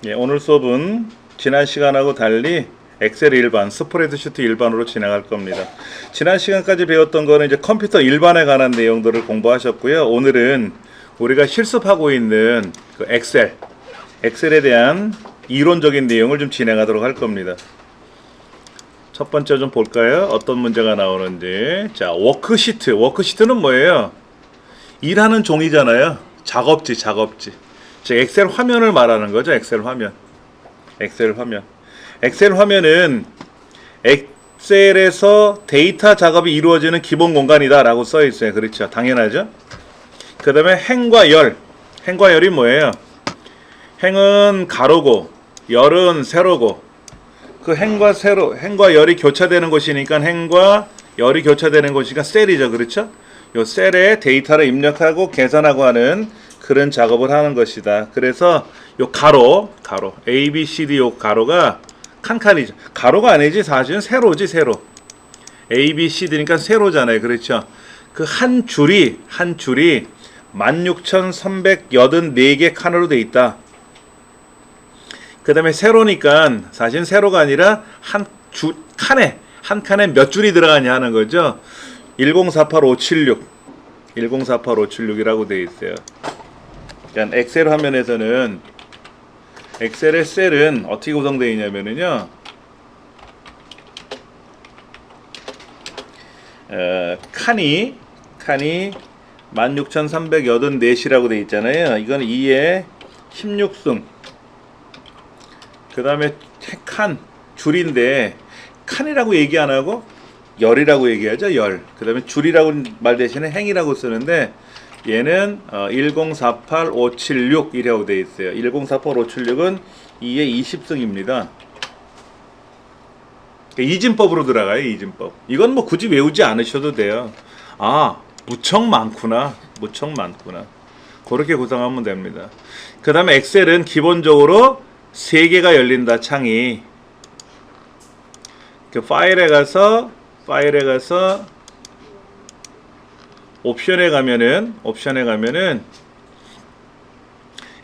예, 오늘 수업은 지난 시간하고 달리 엑셀 일반, 스프레드시트 일반으로 진행할 겁니다. 지난 시간까지 배웠던 거는 이제 컴퓨터 일반에 관한 내용들을 공부하셨고요. 오늘은 우리가 실습하고 있는 그 엑셀에 대한 이론적인 내용을 좀 진행하도록 할 겁니다. 첫 번째 좀 볼까요? 어떤 문제가 나오는지. 자, 워크시트는 뭐예요? 일하는 종이잖아요. 작업지. 즉 엑셀 화면을 말하는 거죠. 엑셀 화면. 엑셀 화면은 엑셀에서 데이터 작업이 이루어지는 기본 공간이다 라고 써 있어요. 그렇죠. 당연하죠. 그 다음에 행과 열이 뭐예요? 행은 가로고 열은 세로고, 그 행과 열이 교차되는 곳이니까 행과 열이 교차되는 곳이니까 셀이죠. 그렇죠? 요 셀에 데이터를 입력하고 계산하고 하는 그런 작업을 하는 것이다. 그래서 요 가로 A, B, C, D 요 가로가 칸칸이죠. 가로가 아니지 사실은 세로지. A, B, C, D니까 세로잖아요. 그렇죠? 그 한 줄이 16,384개 칸으로 돼 있다. 그 다음에 세로니까 사실은 세로가 아니라 한 칸에 몇 줄이 들어가냐 하는 거죠. 1048576이라고 되어 있어요. 그러니까 엑셀 화면에서는 엑셀의 셀은 어떻게 구성되어 있냐면요. 칸이 16,384이라고 되어 있잖아요. 이건 2의 16승. 그 다음에 칸 줄인데 칸이라고 얘기 안 하고 열이라고 얘기하죠. 열. 그 다음에 줄이라고 말 대신에 행이라고 쓰는데 얘는 1048576이라고 되어 있어요. 1048576은 2의 20승입니다. 이진법으로 들어가요. 이진법. 이건 뭐 굳이 외우지 않으셔도 돼요. 아, 무척 많구나. 그렇게 구성하면 됩니다. 그 다음에 엑셀은 기본적으로 3개가 열린다. 창이. 그 파일에 가서 옵션에 가면은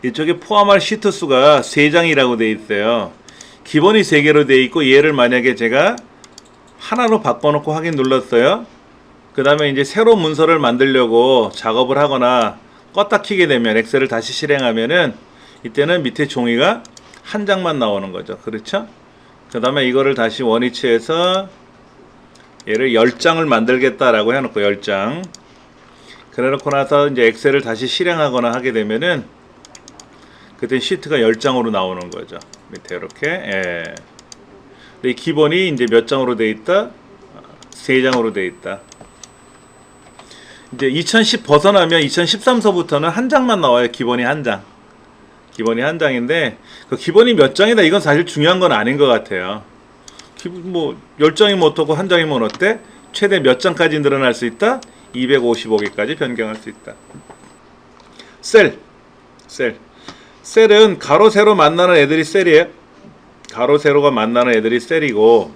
이쪽에 포함할 시트 수가 3장이라고 되어 있어요. 기본이 3개로 되어 있고, 얘를 만약에 제가 하나로 바꿔놓고 확인 눌렀어요. 그 다음에 이제 새로 문서를 만들려고 작업을 하거나 껐다 키게 되면, 엑셀을 다시 실행하면은 이때는 밑에 종이가 한 장만 나오는 거죠. 그렇죠? 그 다음에 이거를 다시 원위치해서 얘를 10장을 만들겠다라고 해놓고 10장. 그래놓고 나서 이제 엑셀을 다시 실행하거나 하게 되면은 그때 시트가 10장으로 나오는 거죠. 밑에 이렇게. 예. 근데 기본이 이제 몇 장으로 돼 있다? 3장으로 돼 있다. 이제 2010 벗어나면 2013서부터는 한 장만 나와요. 기본이 한 장인데 그 기본이 몇 장이다 이건 사실 중요한 건 아닌 것 같아요. 뭐 10장이면 어떻고 한 장이면 어때? 최대 몇 장까지 늘어날 수 있다? 255개까지 변경할 수 있다. 셀은 가로 세로 만나는 애들이 셀이에요. 가로 세로가 만나는 애들이 셀이고,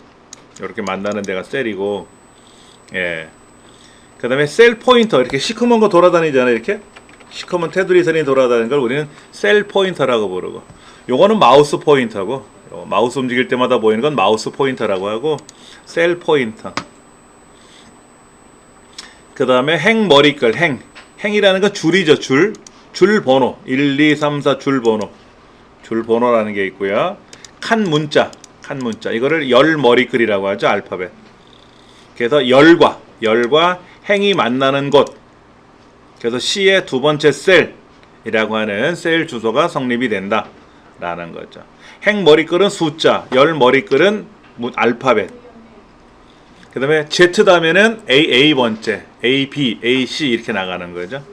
이렇게 만나는 데가 셀이고, 예. 그 다음에 셀 포인터, 이렇게 시커먼 거 돌아다니잖아요. 이렇게 시커먼 테두리 선이 돌아다니는 걸 우리는 셀 포인터라고 부르고, 요거는 마우스 포인터고, 마우스 움직일 때마다 보이는 건 마우스 포인터라고 하고, 셀 포인터. 그 다음에 행머리글, 행이라는 건 줄이죠. 줄 번호 1, 2, 3, 4 줄 번호라는 게 있고요. 칸 문자 이거를 열머리글이라고 하죠. 알파벳. 그래서 열과 행이 만나는 곳, 그래서 C의 두 번째 셀이라고 하는 셀 주소가 성립이 된다 라는 거죠. 행머리글은 숫자, 열머리글은 알파벳. 그 다음에 Z 다음에는 A 번째, A, B, A, C 이렇게 나가는 거죠.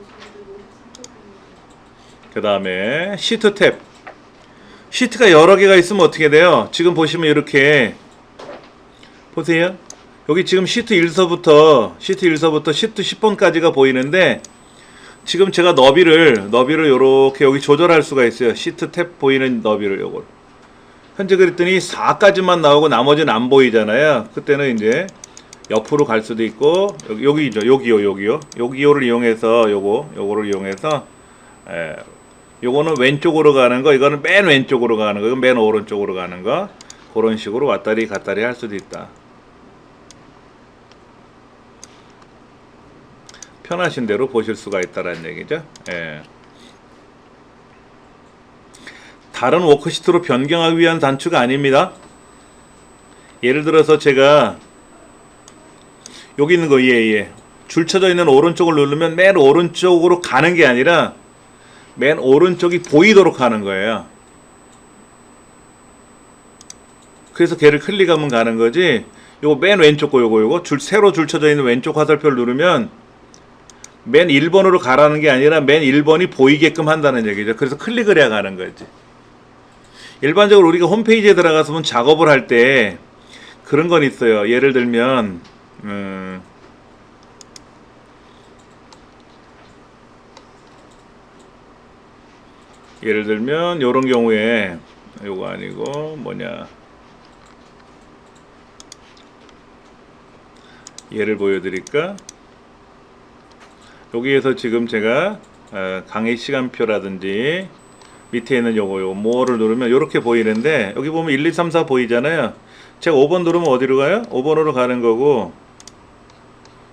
그 다음에 시트 탭. 시트가 여러 개가 있으면 어떻게 돼요? 지금 보시면 이렇게 보세요. 여기 지금 시트 1서부터 시트 10번까지가 보이는데, 지금 제가 너비를 이렇게 여기 조절할 수가 있어요. 시트 탭 보이는 너비를 요걸. 현재 그랬더니 4까지만 나오고 나머지는 안 보이잖아요. 그때는 이제 옆으로 갈 수도 있고, 여기요. 여기요를 이용해서 요거를 이용해서 요거는 왼쪽으로 가는 거, 이거는 맨 왼쪽으로 가는 거, 이건 맨 오른쪽으로 가는 거. 그런 식으로 왔다리 갔다리 할 수도 있다. 편하신 대로 보실 수가 있다라는 얘기죠. 예. 다른 워크시트로 변경하기 위한 단추가 아닙니다. 예를 들어서 제가 여기 있는 거 예. 줄 쳐져 있는 오른쪽을 누르면 맨 오른쪽으로 가는 게 아니라 맨 오른쪽이 보이도록 하는 거예요. 그래서 걔를 클릭하면 가는 거지. 요거 맨 왼쪽 거 요거 새로 줄 쳐져 있는 왼쪽 화살표를 누르면 맨 1번으로 가라는 게 아니라 맨 1번이 보이게끔 한다는 얘기죠. 그래서 클릭을 해야 가는 거지. 일반적으로 우리가 홈페이지에 들어가서 뭐 작업을 할 때 그런 건 있어요. 예를 들면 요런 경우에 요거 아니고 뭐냐, 예를 보여드릴까? 여기에서 지금 제가 강의 시간표라든지 밑에 있는 요거 뭐를 누르면 이렇게 보이는데, 여기 보면 1, 2, 3, 4 보이잖아요. 제가 5번 누르면 어디로 가요? 5번으로 가는 거고,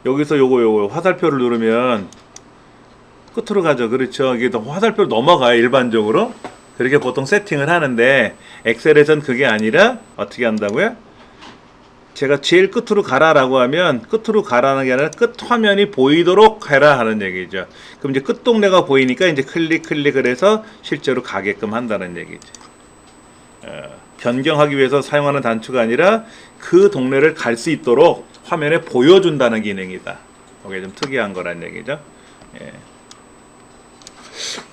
여기서 요거 화살표를 누르면 끝으로 가죠. 그렇죠. 이게 화살표로 넘어가요, 일반적으로. 그렇게 보통 세팅을 하는데, 엑셀에선 그게 아니라 어떻게 한다고요? 제가 제일 끝으로 가라라고 하면 끝으로 가라는 게 아니라 끝 화면이 보이도록 해라 하는 얘기죠. 그럼 이제 끝 동네가 보이니까 이제 클릭을 해서 실제로 가게끔 한다는 얘기죠. 변경하기 위해서 사용하는 단추가 아니라 그 동네를 갈 수 있도록 화면에 보여준다는 기능이다. 이게 좀 특이한 거란 얘기죠. 예.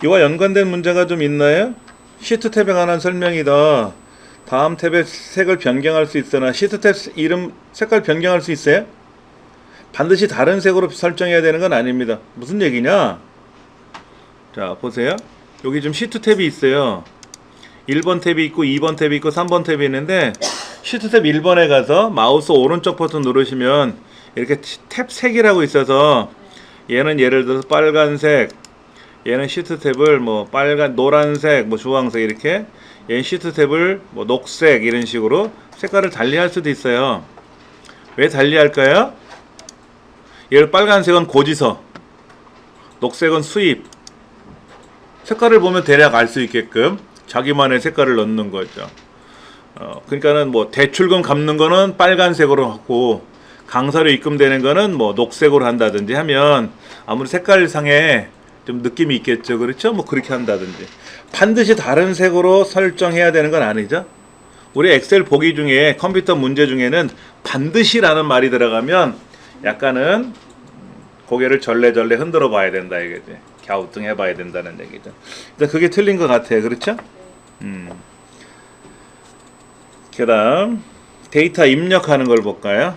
이와 연관된 문제가 좀 있나요? 시트 탭에 관한 설명이다. 다음 탭의 색을 변경할 수 있으나 시트 탭 이름 색깔 변경할 수 있어요? 반드시 다른 색으로 설정해야 되는 건 아닙니다. 무슨 얘기냐? 자, 보세요. 여기 좀 시트 탭이 있어요. 1번 탭이 있고 2번 탭이 있고 3번 탭이 있는데, 시트 탭 1번에 가서 마우스 오른쪽 버튼 누르시면 이렇게 탭 색이라고 있어서, 얘는 예를 들어서 빨간색, 얘는 시트 탭을 뭐 빨간, 노란색, 뭐 주황색 이렇게, 얘는 시트 탭을 뭐 녹색 이런 식으로 색깔을 달리할 수도 있어요. 왜 달리할까요? 얘를 빨간색은 고지서, 녹색은 수입. 색깔을 보면 대략 알 수 있게끔 자기만의 색깔을 넣는 거죠. 그러니까는 뭐 대출금 갚는 거는 빨간색으로 하고 강사료 입금되는 거는 뭐 녹색으로 한다든지 하면 아무리 색깔상에 좀 느낌이 있겠죠. 그렇죠? 뭐 그렇게 한다든지. 반드시 다른 색으로 설정해야 되는 건 아니죠. 우리 엑셀 보기 중에 컴퓨터 문제 중에는 반드시라는 말이 들어가면 약간은 고개를 절레절레 흔들어 봐야 된다 이거지. 갸우뚱해 봐야 된다는 얘기죠. 일단 그게 틀린 것 같아요. 그렇죠? 그 다음 데이터 입력하는 걸 볼까요?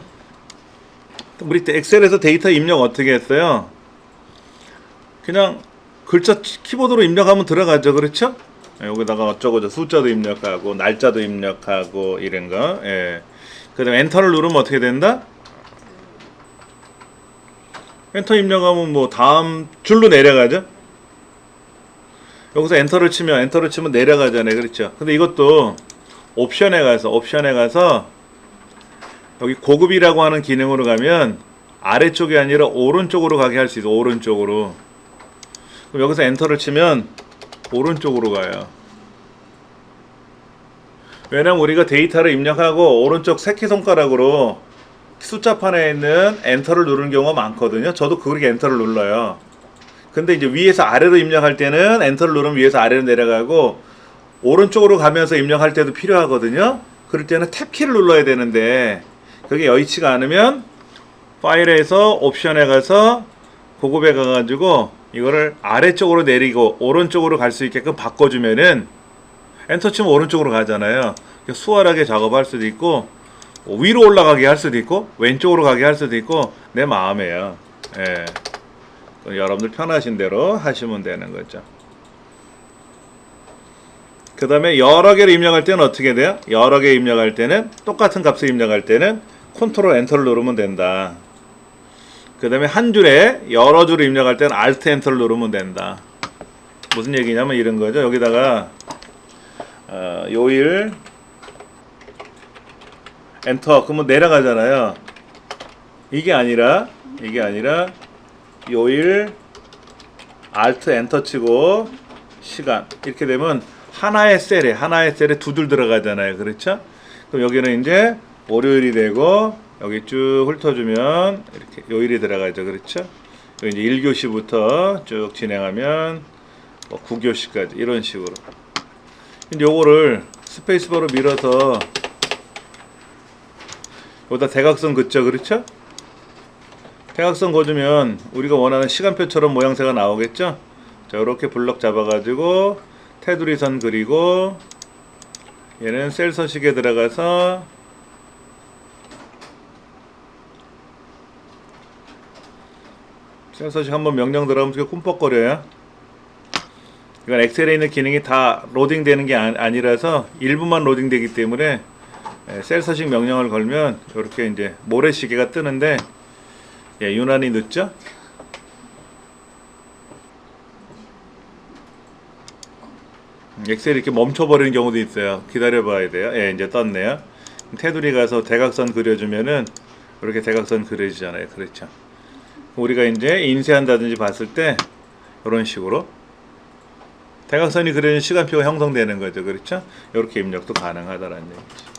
우리 엑셀에서 데이터 입력 어떻게 했어요? 그냥 글자 키보드로 입력하면 들어가죠. 그렇죠? 예, 여기다가 어쩌고저 숫자도 입력하고 날짜도 입력하고 이런 거. 예. 그 다음에 엔터를 누르면 어떻게 된다? 엔터 입력하면 뭐 다음 줄로 내려가죠. 여기서 엔터를 치면 내려가잖아요. 그렇죠? 근데 이것도 옵션에 가서 여기 고급이라고 하는 기능으로 가면 아래쪽이 아니라 오른쪽으로 가게 할 수 있어. 오른쪽으로. 그럼 여기서 엔터를 치면 오른쪽으로 가요. 왜냐면 우리가 데이터를 입력하고 오른쪽 새끼손가락으로 숫자판에 있는 엔터를 누르는 경우가 많거든요. 저도 그렇게 엔터를 눌러요. 근데 이제 위에서 아래로 입력할 때는 엔터를 누르면 위에서 아래로 내려가고, 오른쪽으로 가면서 입력할 때도 필요하거든요. 그럴 때는 탭키를 눌러야 되는데 그게 여의치가 않으면 파일에서 옵션에 가서 고급에 가가지고 이거를 아래쪽으로 내리고 오른쪽으로 갈 수 있게끔 바꿔주면은 엔터 치면 오른쪽으로 가잖아요. 수월하게 작업할 수도 있고, 위로 올라가게 할 수도 있고, 왼쪽으로 가게 할 수도 있고, 내 마음이에요. 예. 여러분들 편하신 대로 하시면 되는 거죠. 그 다음에 여러 개를 입력할 때는 어떻게 돼요? 여러 개 입력할 때는, 똑같은 값을 입력할 때는 컨트롤 엔터를 누르면 된다. 그 다음에 한 줄에 여러 줄을 입력할 때는 알트 엔터를 누르면 된다. 무슨 얘기냐면 이런 거죠. 여기다가 요일 엔터 그러면 내려가잖아요. 이게 아니라 요일 알트 엔터 치고 시간 이렇게 되면 하나의 셀에 두들 들어가잖아요. 그렇죠? 그럼 여기는 이제 월요일이 되고 여기 쭉 훑어주면 이렇게 요일이 들어가죠. 그렇죠? 이제 1교시부터 쭉 진행하면 뭐 9교시까지 이런 식으로. 이제 요거를 스페이스바로 밀어서 여기다 대각선 긋죠. 그렇죠? 대각선 그어주면 우리가 원하는 시간표처럼 모양새가 나오겠죠? 자, 이렇게 블럭 잡아가지고 테두리 선 그리고 얘는 셀 서식에 들어가서 셀 서식 한번 명령 들어가면 되게 꿈뻑거려요. 이건 엑셀에 있는 기능이 다 로딩 되는 게 아니라서 일부만 로딩 되기 때문에 셀 서식 명령을 걸면 이렇게 이제 모래시계가 뜨는데 유난히 늦죠? 엑셀이 이렇게 멈춰버리는 경우도 있어요. 기다려봐야 돼요. 이제 떴네요. 테두리 가서 대각선 그려주면은 이렇게 대각선 그려지잖아요. 그렇죠? 우리가 이제 인쇄한다든지 봤을 때 이런 식으로 대각선이 그려진 시간표가 형성되는 거죠. 그렇죠? 이렇게 입력도 가능하다라는 얘기죠.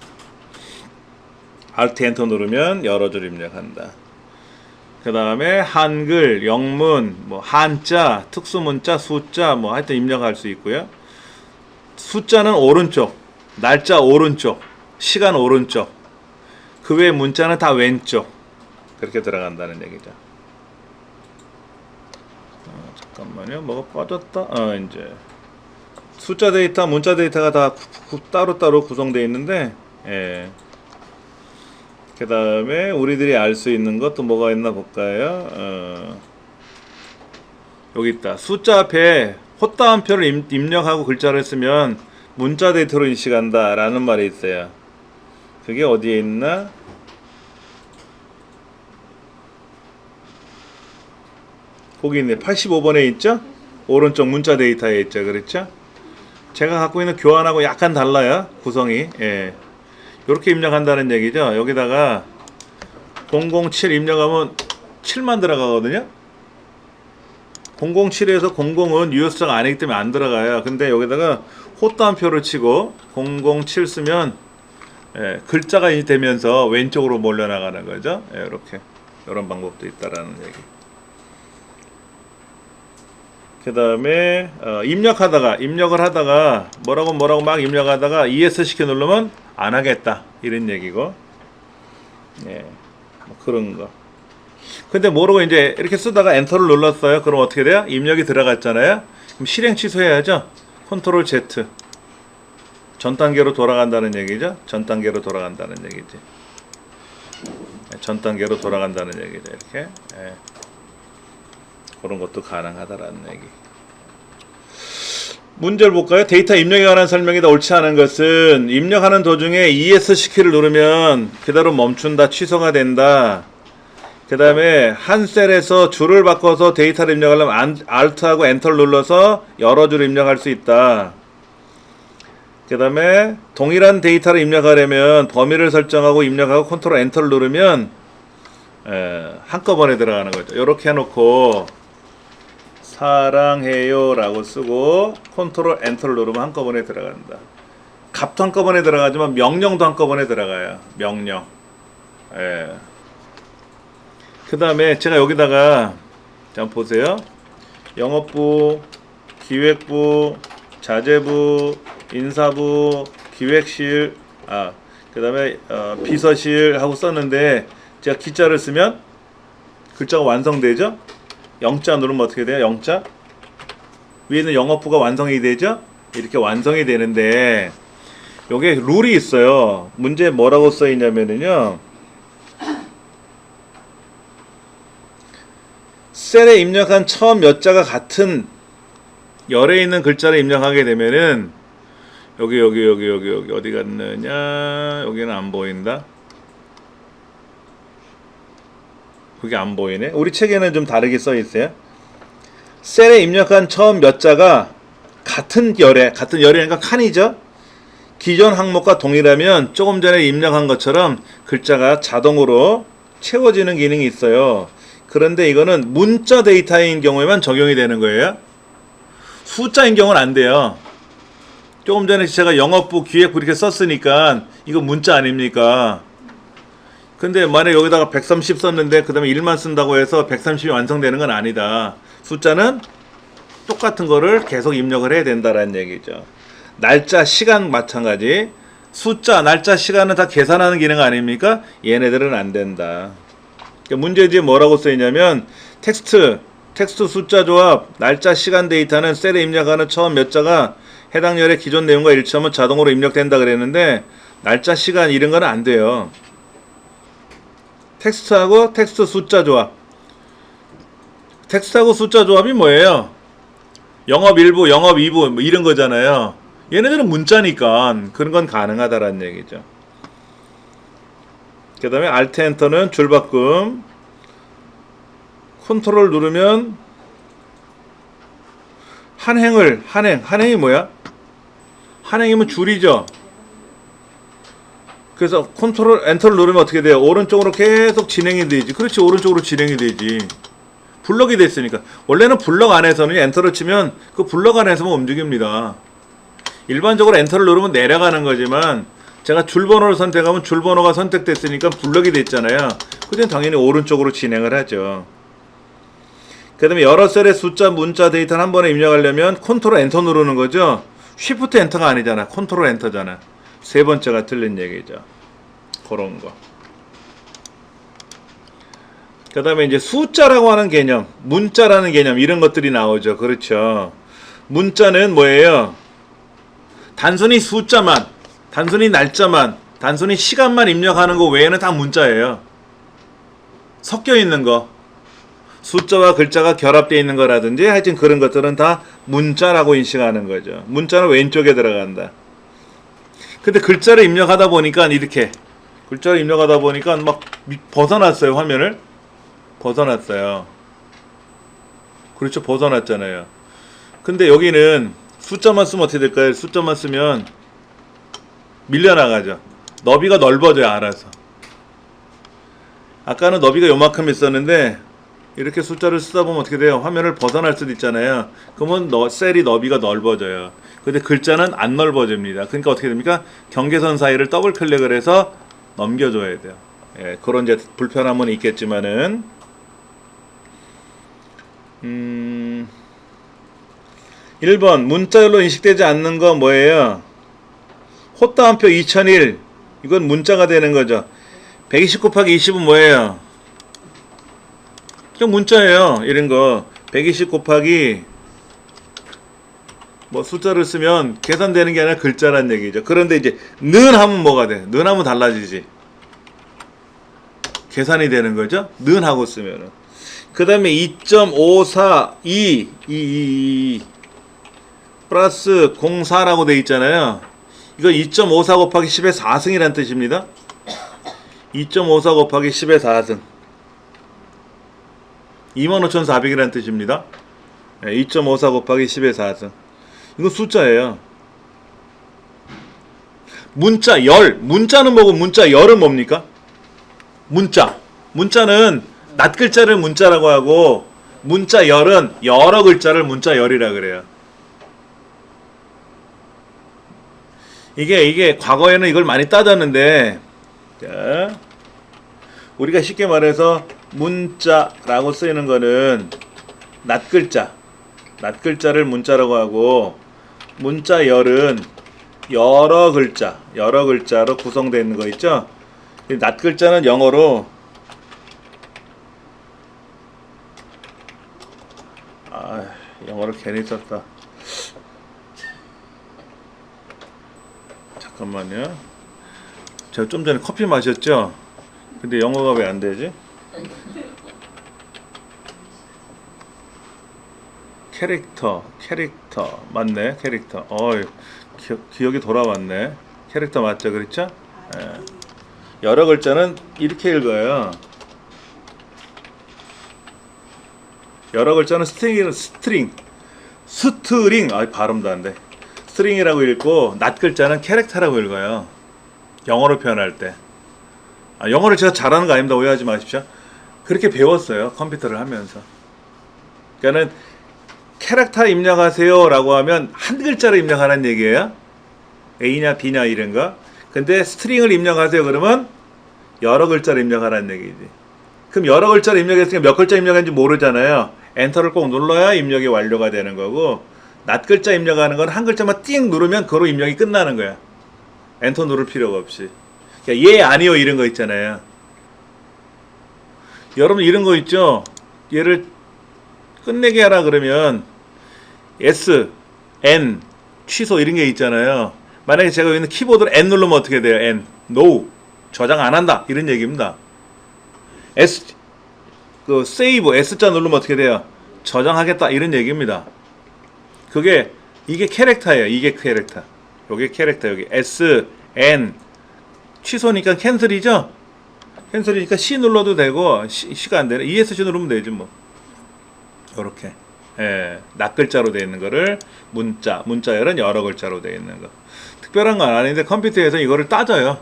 Alt 엔터 누르면 여러 줄 입력한다. 그 다음에 한글, 영문, 뭐 한자, 특수문자, 숫자 뭐 하여튼 입력할 수 있고요. 숫자는 오른쪽, 날짜 오른쪽, 시간 오른쪽. 그 외 문자는 다 왼쪽. 그렇게 들어간다는 얘기죠. 잠깐만요. 뭐가 빠졌다. 이제 숫자 데이터, 문자 데이터가 다 따로따로 구성되어 있는데, 그 다음에 우리들이 알 수 있는 것도 뭐가 있나 볼까요? 여기 있다. 숫자 앞에 헛다운표를 입력하고 글자를 쓰면 문자 데이터로 인식한다 라는 말이 있어요. 그게 어디에 있나? 거기 있네. 85번에 있죠? 오른쪽 문자 데이터에 있죠. 그렇죠? 제가 갖고 있는 교환하고 약간 달라요. 구성이. 이렇게 입력한다는 얘기죠. 여기다가 007 입력하면 7만 들어가거든요. 007에서 00은 유효수자가 아니기 때문에 안 들어가요. 근데 여기다가 헛다운표를 치고 007 쓰면 글자가 되면서 왼쪽으로 몰려나가는 거죠. 이렇게 이런 방법도 있다라는 얘기. 그 다음에 입력을 하다가 뭐라고 막 입력하다가 ES 시켜 누르면 안 하겠다 이런 얘기고, 뭐 그런 거. 근데 모르고 이제 이렇게 쓰다가 엔터를 눌렀어요. 그럼 어떻게 돼요? 입력이 들어갔잖아요. 그럼 실행 취소해야죠. 컨트롤 Z. 전 단계로 돌아간다는 얘기죠. 전 단계로 돌아간다는 얘기지. 전 단계로 돌아간다는 얘기죠. 이렇게. 그런 것도 가능하다라는 얘기. 문제를 볼까요? 데이터 입력에 관한 설명이 다 옳지 않은 것은 입력하는 도중에 ES 키를 누르면 그대로 멈춘다, 취소가 된다. 그 다음에 한 셀에서 줄을 바꿔서 데이터를 입력하려면 Alt하고 엔터를 눌러서 여러 줄 입력할 수 있다. 그 다음에 동일한 데이터를 입력하려면 범위를 설정하고 입력하고 컨트롤 엔터를 누르면 한꺼번에 들어가는 거죠. 이렇게 해놓고 사랑해요 라고 쓰고 컨트롤 엔터를 누르면 한꺼번에 들어간다. 값도 한꺼번에 들어가지만 명령도 한꺼번에 들어가요. 명령. 그 다음에 제가 여기다가 한번 보세요. 영업부, 기획부, 자재부, 인사부, 기획실, 그 다음에 비서실 하고 썼는데 제가 기자를 쓰면 글자가 완성되죠? 영자 누르면 어떻게 돼요? 영자? 위에 있는 영업부가 완성이 되죠? 이렇게 완성이 되는데 요게 룰이 있어요. 문제에 뭐라고 써 있냐면요, 셀에 입력한 처음 몇 자가 같은 열에 있는 글자를 입력하게 되면은 여기 어디 갔느냐? 여기는 안 보인다. 그게 안 보이네. 우리 책에는 좀 다르게 써 있어요. 셀에 입력한 처음 몇 자가 같은 열이니까 칸이죠. 기존 항목과 동일하면 조금 전에 입력한 것처럼 글자가 자동으로 채워지는 기능이 있어요. 그런데 이거는 문자 데이터인 경우에만 적용이 되는 거예요. 숫자인 경우는 안 돼요. 조금 전에 제가 영업부, 기획부 이렇게 썼으니까 이거 문자 아닙니까? 근데 만약 여기다가 130 썼는데 그 다음에 1만 쓴다고 해서 130이 완성되는 건 아니다. 숫자는 똑같은 거를 계속 입력을 해야 된다라는 얘기죠. 날짜, 시간 마찬가지. 숫자, 날짜, 시간은 다 계산하는 기능 아닙니까? 얘네들은 안 된다. 문제지에 뭐라고 써있냐면 텍스트 숫자 조합, 날짜, 시간 데이터는 셀에 입력하는 처음 몇 자가 해당 열의 기존 내용과 일치하면 자동으로 입력된다 그랬는데 날짜, 시간 이런 거는 안 돼요. 텍스트하고 텍스트 숫자 조합. 텍스트하고 숫자 조합이 뭐예요? 영업 1부, 영업 2부 뭐 이런 거잖아요. 얘네들은 문자니까 그런 건 가능하다라는 얘기죠. 그 다음에 Alt 엔터는 줄바꿈. 컨트롤 누르면 한행이 뭐야? 한행이면 줄이죠. 그래서 컨트롤 엔터를 누르면 어떻게 돼요? 오른쪽으로 계속 진행이 되지. 그렇지, 오른쪽으로 진행이 되지. 블럭이 됐으니까. 원래는 블럭 안에서는 엔터를 치면 그 블럭 안에서만 움직입니다. 일반적으로 엔터를 누르면 내려가는 거지만 제가 줄번호를 선택하면 줄번호가 선택됐으니까 블럭이 됐잖아요. 그땐 당연히 오른쪽으로 진행을 하죠. 그 다음에 여러 셀의 숫자, 문자 데이터를 한 번에 입력하려면 컨트롤 엔터 누르는 거죠. 쉬프트 엔터가 아니잖아. 컨트롤 엔터잖아. 세 번째가 틀린 얘기죠. 그런 거. 그 다음에 이제 숫자라고 하는 개념, 문자라는 개념 이런 것들이 나오죠. 그렇죠. 문자는 뭐예요? 단순히 숫자만, 단순히 날짜만, 단순히 시간만 입력하는 거 외에는 다 문자예요. 섞여 있는 거. 숫자와 글자가 결합되어 있는 거라든지 하여튼 그런 것들은 다 문자라고 인식하는 거죠. 문자는 왼쪽에 들어간다. 근데 글자를 입력하다 보니까 이렇게 글자를 입력하다 보니까 막 벗어났어요. 화면을 벗어났어요. 그렇죠. 벗어났잖아요. 근데 여기는 숫자만 쓰면 어떻게 될까요? 숫자만 쓰면 밀려나가죠. 너비가 넓어져요. 알아서. 아까는 너비가 요만큼 있었는데 이렇게 숫자를 쓰다 보면 어떻게 돼요? 화면을 벗어날 수도 있잖아요. 그러면 셀이 너비가 넓어져요. 근데 글자는 안 넓어집니다. 그러니까 어떻게 됩니까? 경계선 사이를 더블 클릭을 해서 넘겨줘야 돼요. 예, 그런 이제 불편함은 있겠지만은 1번 문자열로 인식되지 않는 거 뭐예요? 호따옴표 2001 이건 문자가 되는 거죠. 120 곱하기 20은 뭐예요? 그냥 문자예요. 이런 거 120 곱하기 뭐 숫자를 쓰면 계산되는 게 아니라 글자란 얘기죠. 그런데 이제 는 하면 뭐가 돼? 는 하면 달라지지. 계산이 되는 거죠. 는 하고 쓰면은. 그 다음에 2.542 플러스 04라고 돼 있잖아요. 이거 2.54 곱하기 10의 4승이란 뜻입니다. 2.54 곱하기 10의 4승 25,400이란 뜻입니다. 2.54 곱하기 10의 4승 이거 숫자예요. 문자 열 문자는 뭐고 문자 열은 뭡니까? 문자는 낱글자를 문자라고 하고 문자 열은 여러 글자를 문자 열이라 그래요. 이게 과거에는 이걸 많이 따졌는데 자, 우리가 쉽게 말해서 문자라고 쓰이는 거는 낱글자를 문자라고 하고 문자 열은 여러 글자로 구성되어 있는 거 있죠. 낱글자는 영어로 영어를 괜히 썼다. 잠깐만요. 제가 좀 전에 커피 마셨죠? 근데 영어가 왜 안 되지? 캐릭터 맞네. 캐릭터 기억이 돌아왔네. 캐릭터 맞죠? 그렇죠? 예. 여러 글자는 이렇게 읽어요. 여러 글자는 스트링 스트링, 발음도 안 돼. 스트링이라고 읽고 낫 글자는 캐릭터라고 읽어요. 영어로 표현할 때. 영어를 제가 잘하는 거 아닙니다. 오해하지 마십시오. 그렇게 배웠어요. 컴퓨터를 하면서. 그러니까는 캐릭터 입력하세요 라고 하면 한 글자로 입력하는 얘기예요. A냐 B냐 이런 거. 근데 스트링을 입력하세요 그러면 여러 글자로 입력하라는 얘기지. 그럼 여러 글자로 입력했으니까 몇 글자 입력했는지 모르잖아요. 엔터를 꼭 눌러야 입력이 완료가 되는 거고, 낫 글자 입력하는 건 한 글자만 띵 누르면 그로 입력이 끝나는 거야. 엔터 누를 필요가 없이. 그러니까 예 아니요 이런 거 있잖아요. 여러분 이런 거 있죠. 얘를 끝내게 하라 그러면 S, N, 취소 이런 게 있잖아요. 만약에 제가 여기 있는 키보드로 N 누르면 어떻게 돼요? N, No, 저장 안 한다 이런 얘기입니다. S, 그 세이브 S자 누르면 어떻게 돼요? 저장하겠다 이런 얘기입니다. 이게 캐릭터예요. 이게 캐릭터. 요게 캐릭터. 여기 S, N, 취소니까 캔슬이죠? 캔슬이니까 C 눌러도 되고 C가 안 되네. ESC 누르면 되지 뭐. 요렇게. 예, 낱 글자로 되어 있는 거를 문자열은 여러 글자로 되어 있는 거. 특별한 건 아닌데 컴퓨터에서 이거를 따져요.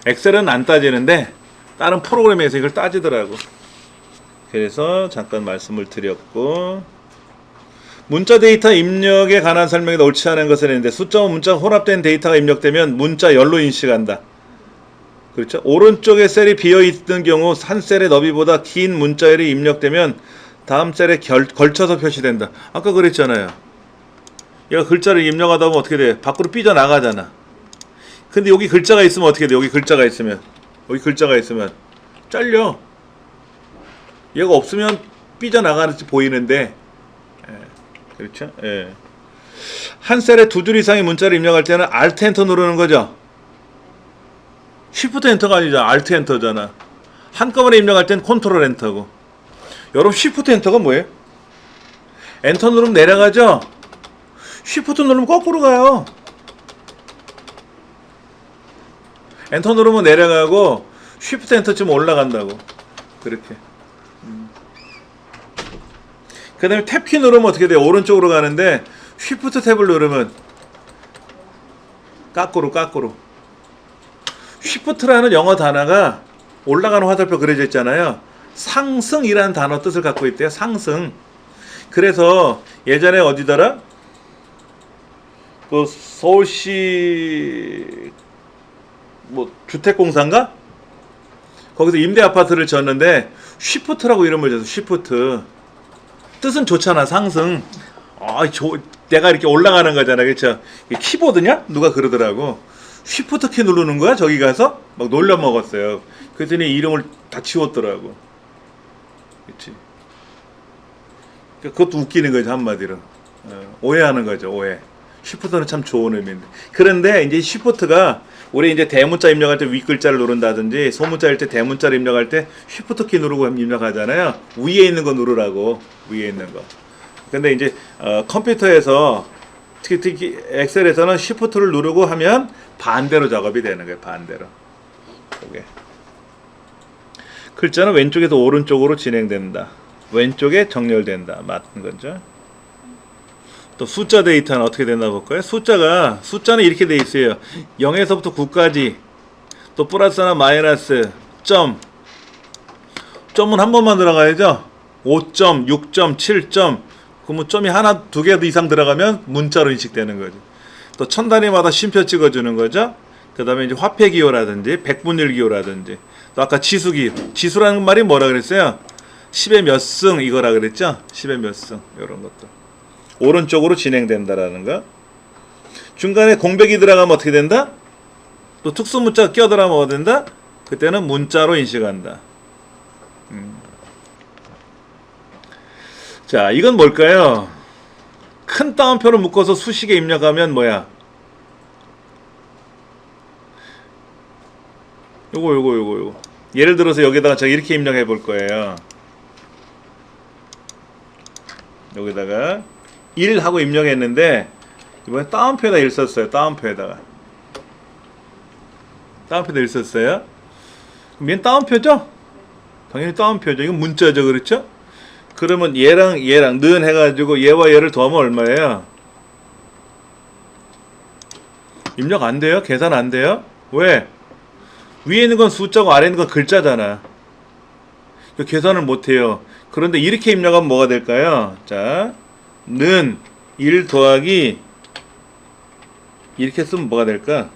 엑셀은 안 따지는데 다른 프로그램에서 이걸 따지더라고. 그래서 잠깐 말씀을 드렸고, 문자 데이터 입력에 관한 설명이 옳지 않은 것을 했는데 숫자와 문자가 혼합된 데이터가 입력되면 문자열로 인식한다. 그렇죠? 오른쪽에 셀이 비어있는 경우 한 셀의 너비보다 긴 문자열이 입력되면 다음 셀에 걸쳐서 표시된다. 아까 그랬잖아요. 얘가 글자를 입력하다 보면 어떻게 돼? 밖으로 삐져나가잖아. 근데 여기 글자가 있으면 어떻게 돼? 여기 글자가 있으면 잘려. 얘가 없으면 삐져나가는지 보이는데, 그렇죠? 예. 한 셀에 두 줄 이상의 문자를 입력할 때는 Alt 엔터 누르는 거죠. Shift 엔터가 아니잖아. Alt 엔터잖아. 한꺼번에 입력할 때는 Ctrl 엔터고. 여러분 Shift 엔터가 뭐예요? 엔터 누르면 내려가죠. Shift 누르면 거꾸로 가요. 엔터 누르면 내려가고 Shift 엔터쯤 올라간다고. 그렇게. 그 다음에 탭키 누르면 어떻게 돼요? 오른쪽으로 가는데 Shift 탭을 누르면 까꾸로. Shift라는 영어 단어가 올라가는 화살표 그려져 있잖아요. 상승이라는 단어 뜻을 갖고 있대요. 상승. 그래서 예전에 어디더라? 그 서울시 뭐 주택공사인가? 거기서 임대 아파트를 졌는데 쉬프트라고 이름을 줬어. 쉬프트. 뜻은 좋잖아. 상승. 내가 이렇게 올라가는 거잖아. 그렇죠? 키보드냐? 누가 그러더라고. 쉬프트 키 누르는 거야? 저기 가서 막 놀려 먹었어요. 그랬더니 이름을 다 지웠더라고. 그렇지? 그것도 웃기는 거죠. 한마디로. 오해하는 거죠. 오해. 쉬프트는 참 좋은 의미인데. 그런데 이제 쉬프트가 우리 이제 대문자 입력할 때 윗글자를 누른다든지 소문자일 때 대문자를 입력할 때 쉬프트 키 누르고 입력하잖아요. 위에 있는 거 누르라고. 위에 있는 거. 근데 이제 컴퓨터에서 특히 엑셀에서는 쉬프트를 누르고 하면 반대로 작업이 되는 거예요. 반대로. 이게. 글자는 왼쪽에서 오른쪽으로 진행된다. 왼쪽에 정렬된다. 맞는 거죠. 또 숫자 데이터는 어떻게 되나 볼까요? 숫자는 이렇게 돼 있어요. 0에서부터 9까지. 또 플러스나 마이너스, 점은 한 번만 들어가야죠. 5점, 6점, 7점. 그러면 점이 하나, 두 개 이상 들어가면 문자로 인식되는 거죠. 또 천 단위마다 쉼표 찍어주는 거죠. 그 다음에 이제 화폐 기호라든지 백분율 기호라든지 또 아까 지수 기호. 지수라는 말이 뭐라 그랬어요? 10의 몇 승 이거라 그랬죠? 10의 몇 승 이런 것도. 오른쪽으로 진행된다라는 거. 중간에 공백이 들어가면 어떻게 된다? 또 특수문자가 끼어들어가면 어떻게 된다? 그때는 문자로 인식한다. 자, 이건 뭘까요? 큰 따옴표를 묶어서 수식에 입력하면 뭐야? 요거. 예를 들어서 여기다가 제가 이렇게 입력해 볼 거예요. 여기다가 1 하고 입력했는데 이번에 따옴표에다 1 썼어요. 따옴표에다 1 썼어요. 그럼 얘는 따옴표죠? 당연히 따옴표죠. 이건 문자죠. 그렇죠? 그러면 얘랑 는 해가지고 얘와 얘를 더하면 얼마예요? 입력 안 돼요? 계산 안 돼요? 왜? 위에 있는 건 숫자고 아래 있는 건 글자잖아. 계산을 못 해요. 그런데 이렇게 입력하면 뭐가 될까요? 자, 는 1 더하기 이렇게 쓰면 뭐가 될까?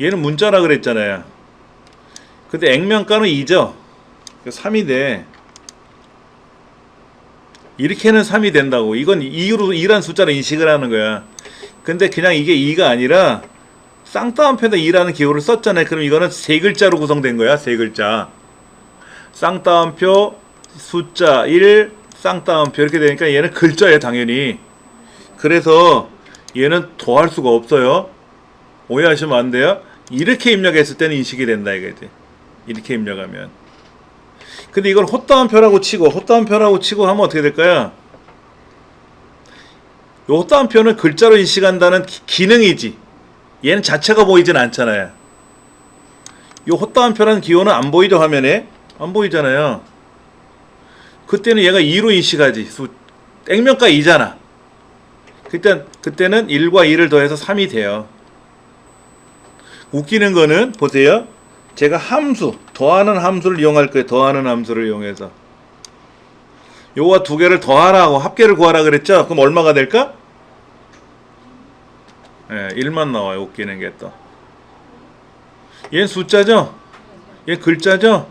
얘는 문자라 그랬잖아요. 근데 액면가는 2죠. 3이 돼. 이렇게는 3이 된다고. 이건 2란 숫자로 인식을 하는 거야. 근데 그냥 이게 2가 아니라 쌍따옴표에다 2라는 기호를 썼잖아요. 그럼 이거는 세 글자로 구성된 거야. 세 글자. 쌍따옴표 숫자 1 쌍따옴표 이렇게 되니까 얘는 글자예요. 당연히. 그래서 얘는 더할 수가 없어요. 오해하시면 안 돼요. 이렇게 입력했을 때는 인식이 된다 이거지. 이렇게 입력하면. 근데 이걸 헛다운표라고 치고 하면 어떻게 될까요? 요 헛다운표는 글자로 인식한다는 기능이지. 얘는 자체가 보이진 않잖아요. 요 헛다운표라는 기호는 안 보이죠, 화면에? 안 보이잖아요. 그때는 얘가 2로 인식하지. 액면가 2잖아. 그때는 1과 2를 더해서 3이 돼요. 웃기는 거는 보세요. 제가 함수, 더하는 함수를 이용할 거예요. 더하는 함수를 이용해서. 요거 두 개를 더하라고 합계를 구하라 그랬죠? 그럼 얼마가 될까? 예, 1만 나와요. 웃기는 게 또. 얘는 숫자죠? 얘 글자죠?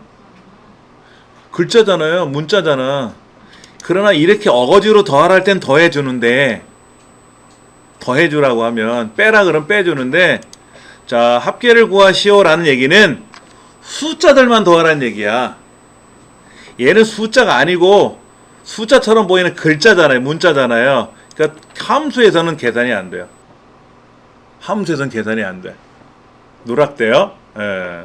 글자잖아요. 문자잖아. 그러나 이렇게 어거지로 더하라 할 땐 더해주는데, 더해주라고 하면, 빼라 그러면 빼주는데, 자, 합계를 구하시오 라는 얘기는 숫자들만 더하라는 얘기야. 얘는 숫자가 아니고 숫자처럼 보이는 글자잖아요. 문자잖아요. 그러니까 함수에서는 계산이 안 돼요. 함수에서는 계산이 안 돼. 누락돼요. 예.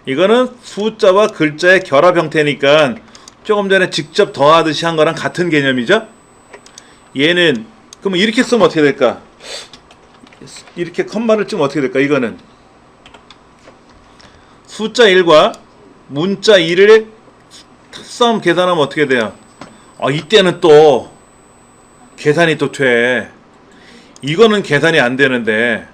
이거는 숫자와 글자의 결합 형태니까 조금 전에 직접 더하듯이 한 거랑 같은 개념이죠. 얘는 그러면 이렇게 쓰면 어떻게 될까? 이렇게 컴마를 찍으면 어떻게 될까? 이거는 숫자 1과 문자 2를 탑싸움 계산하면 어떻게 돼요? 이때는 또 계산이 또 돼. 이거는 계산이 안 되는데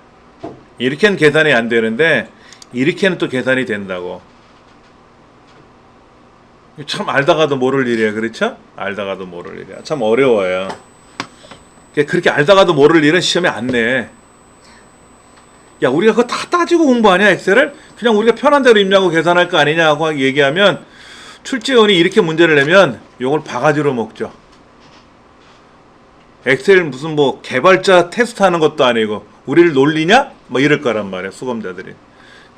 이렇게는 계산이 안 되는데 이렇게는 또 계산이 된다고. 참 알다가도 모를 일이야. 그렇죠? 알다가도 모를 일이야. 참 어려워요. 그렇게 알다가도 모를 일은 시험에 안 내. 야, 우리가 그거 다 따지고 공부하냐, 엑셀을? 그냥 우리가 편한 대로 입력하고 계산할 거 아니냐고 얘기하면 출제원이 이렇게 문제를 내면 요걸 바가지로 먹죠. 엑셀 무슨 뭐 개발자 테스트 하는 것도 아니고 우리를 놀리냐? 뭐 이럴 거란 말이야, 수험자들이.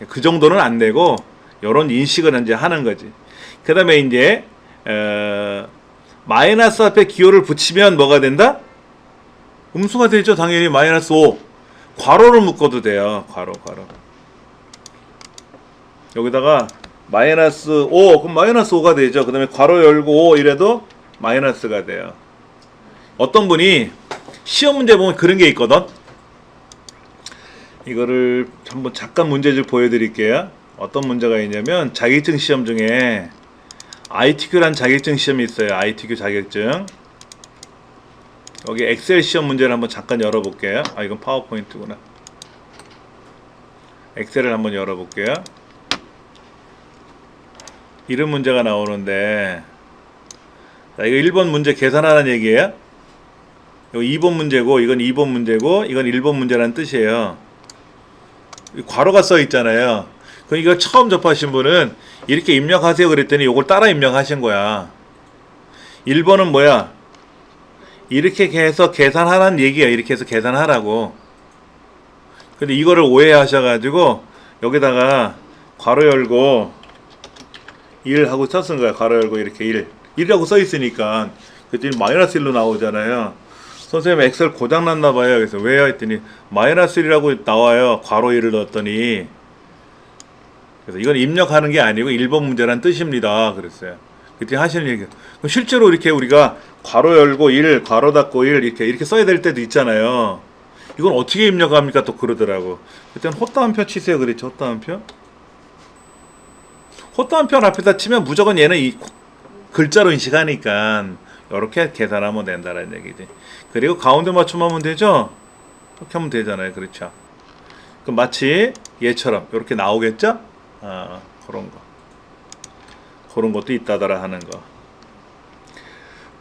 그 정도는 안 되고 요런 인식을 이제 하는 거지. 그 다음에 이제 마이너스 앞에 기호를 붙이면 뭐가 된다? 음수가 되죠. 당연히 마이너스 5. 괄호를 묶어도 돼요. 괄호. 여기다가 마이너스 5, 그럼 마이너스 5가 되죠. 그 다음에 괄호 열고 5 이래도 마이너스가 돼요. 어떤 분이 시험 문제 보면 그런 게 있거든. 이거를 한번 잠깐 문제집 보여드릴게요. 어떤 문제가 있냐면 자격증 시험 중에 ITQ란 자격증 시험이 있어요. ITQ 자격증. 여기 엑셀 시험 문제를 한번 잠깐 열어볼게요. 이건 파워포인트구나. 엑셀을 한번 열어볼게요. 이런 문제가 나오는데, 자, 이거 1번 문제 계산하라는 얘기예요. 이거 2번 문제고, 이건 2번 문제고, 이건 1번 문제라는 뜻이에요. 괄호가 써 있잖아요. 그럼 이거 처음 접하신 분은 이렇게 입력하세요 그랬더니 이걸 따라 입력하신 거야. 1번은 뭐야? 이렇게 해서 계산하라는 얘기야. 이렇게 해서 계산하라고. 근데 이거를 오해하셔가지고 여기다가 괄호 열고 1 하고 썼은 거야. 괄호 열고 이렇게 1이라고 써있으니까 그랬더니 마이너스 1로 나오잖아요. 선생님 엑셀 고장났나봐요. 그래서 왜요? 했더니 마이너스 1이라고 나와요. 괄호 1을 넣었더니. 그래서 이건 입력하는 게 아니고 1번 문제란 뜻입니다. 그랬어요. 그때 하시는 얘기. 그럼 실제로 이렇게 우리가 괄호 열고 1, 괄호 닫고 1 이렇게 써야 될 때도 있잖아요. 이건 어떻게 입력합니까? 또 그러더라고. 그때는 헛다운표 치세요. 그랬죠. 헛다운표. 호또 한 편 앞에다 치면 무조건 얘는 이 글자로 인식하니까 이렇게 계산하면 된다는 얘기지. 그리고 가운데 맞춤하면 되죠? 이렇게 하면 되잖아요. 그렇죠? 그럼 마치 얘처럼 이렇게 나오겠죠? 그런 거. 그런 것도 있다더라 하는 거.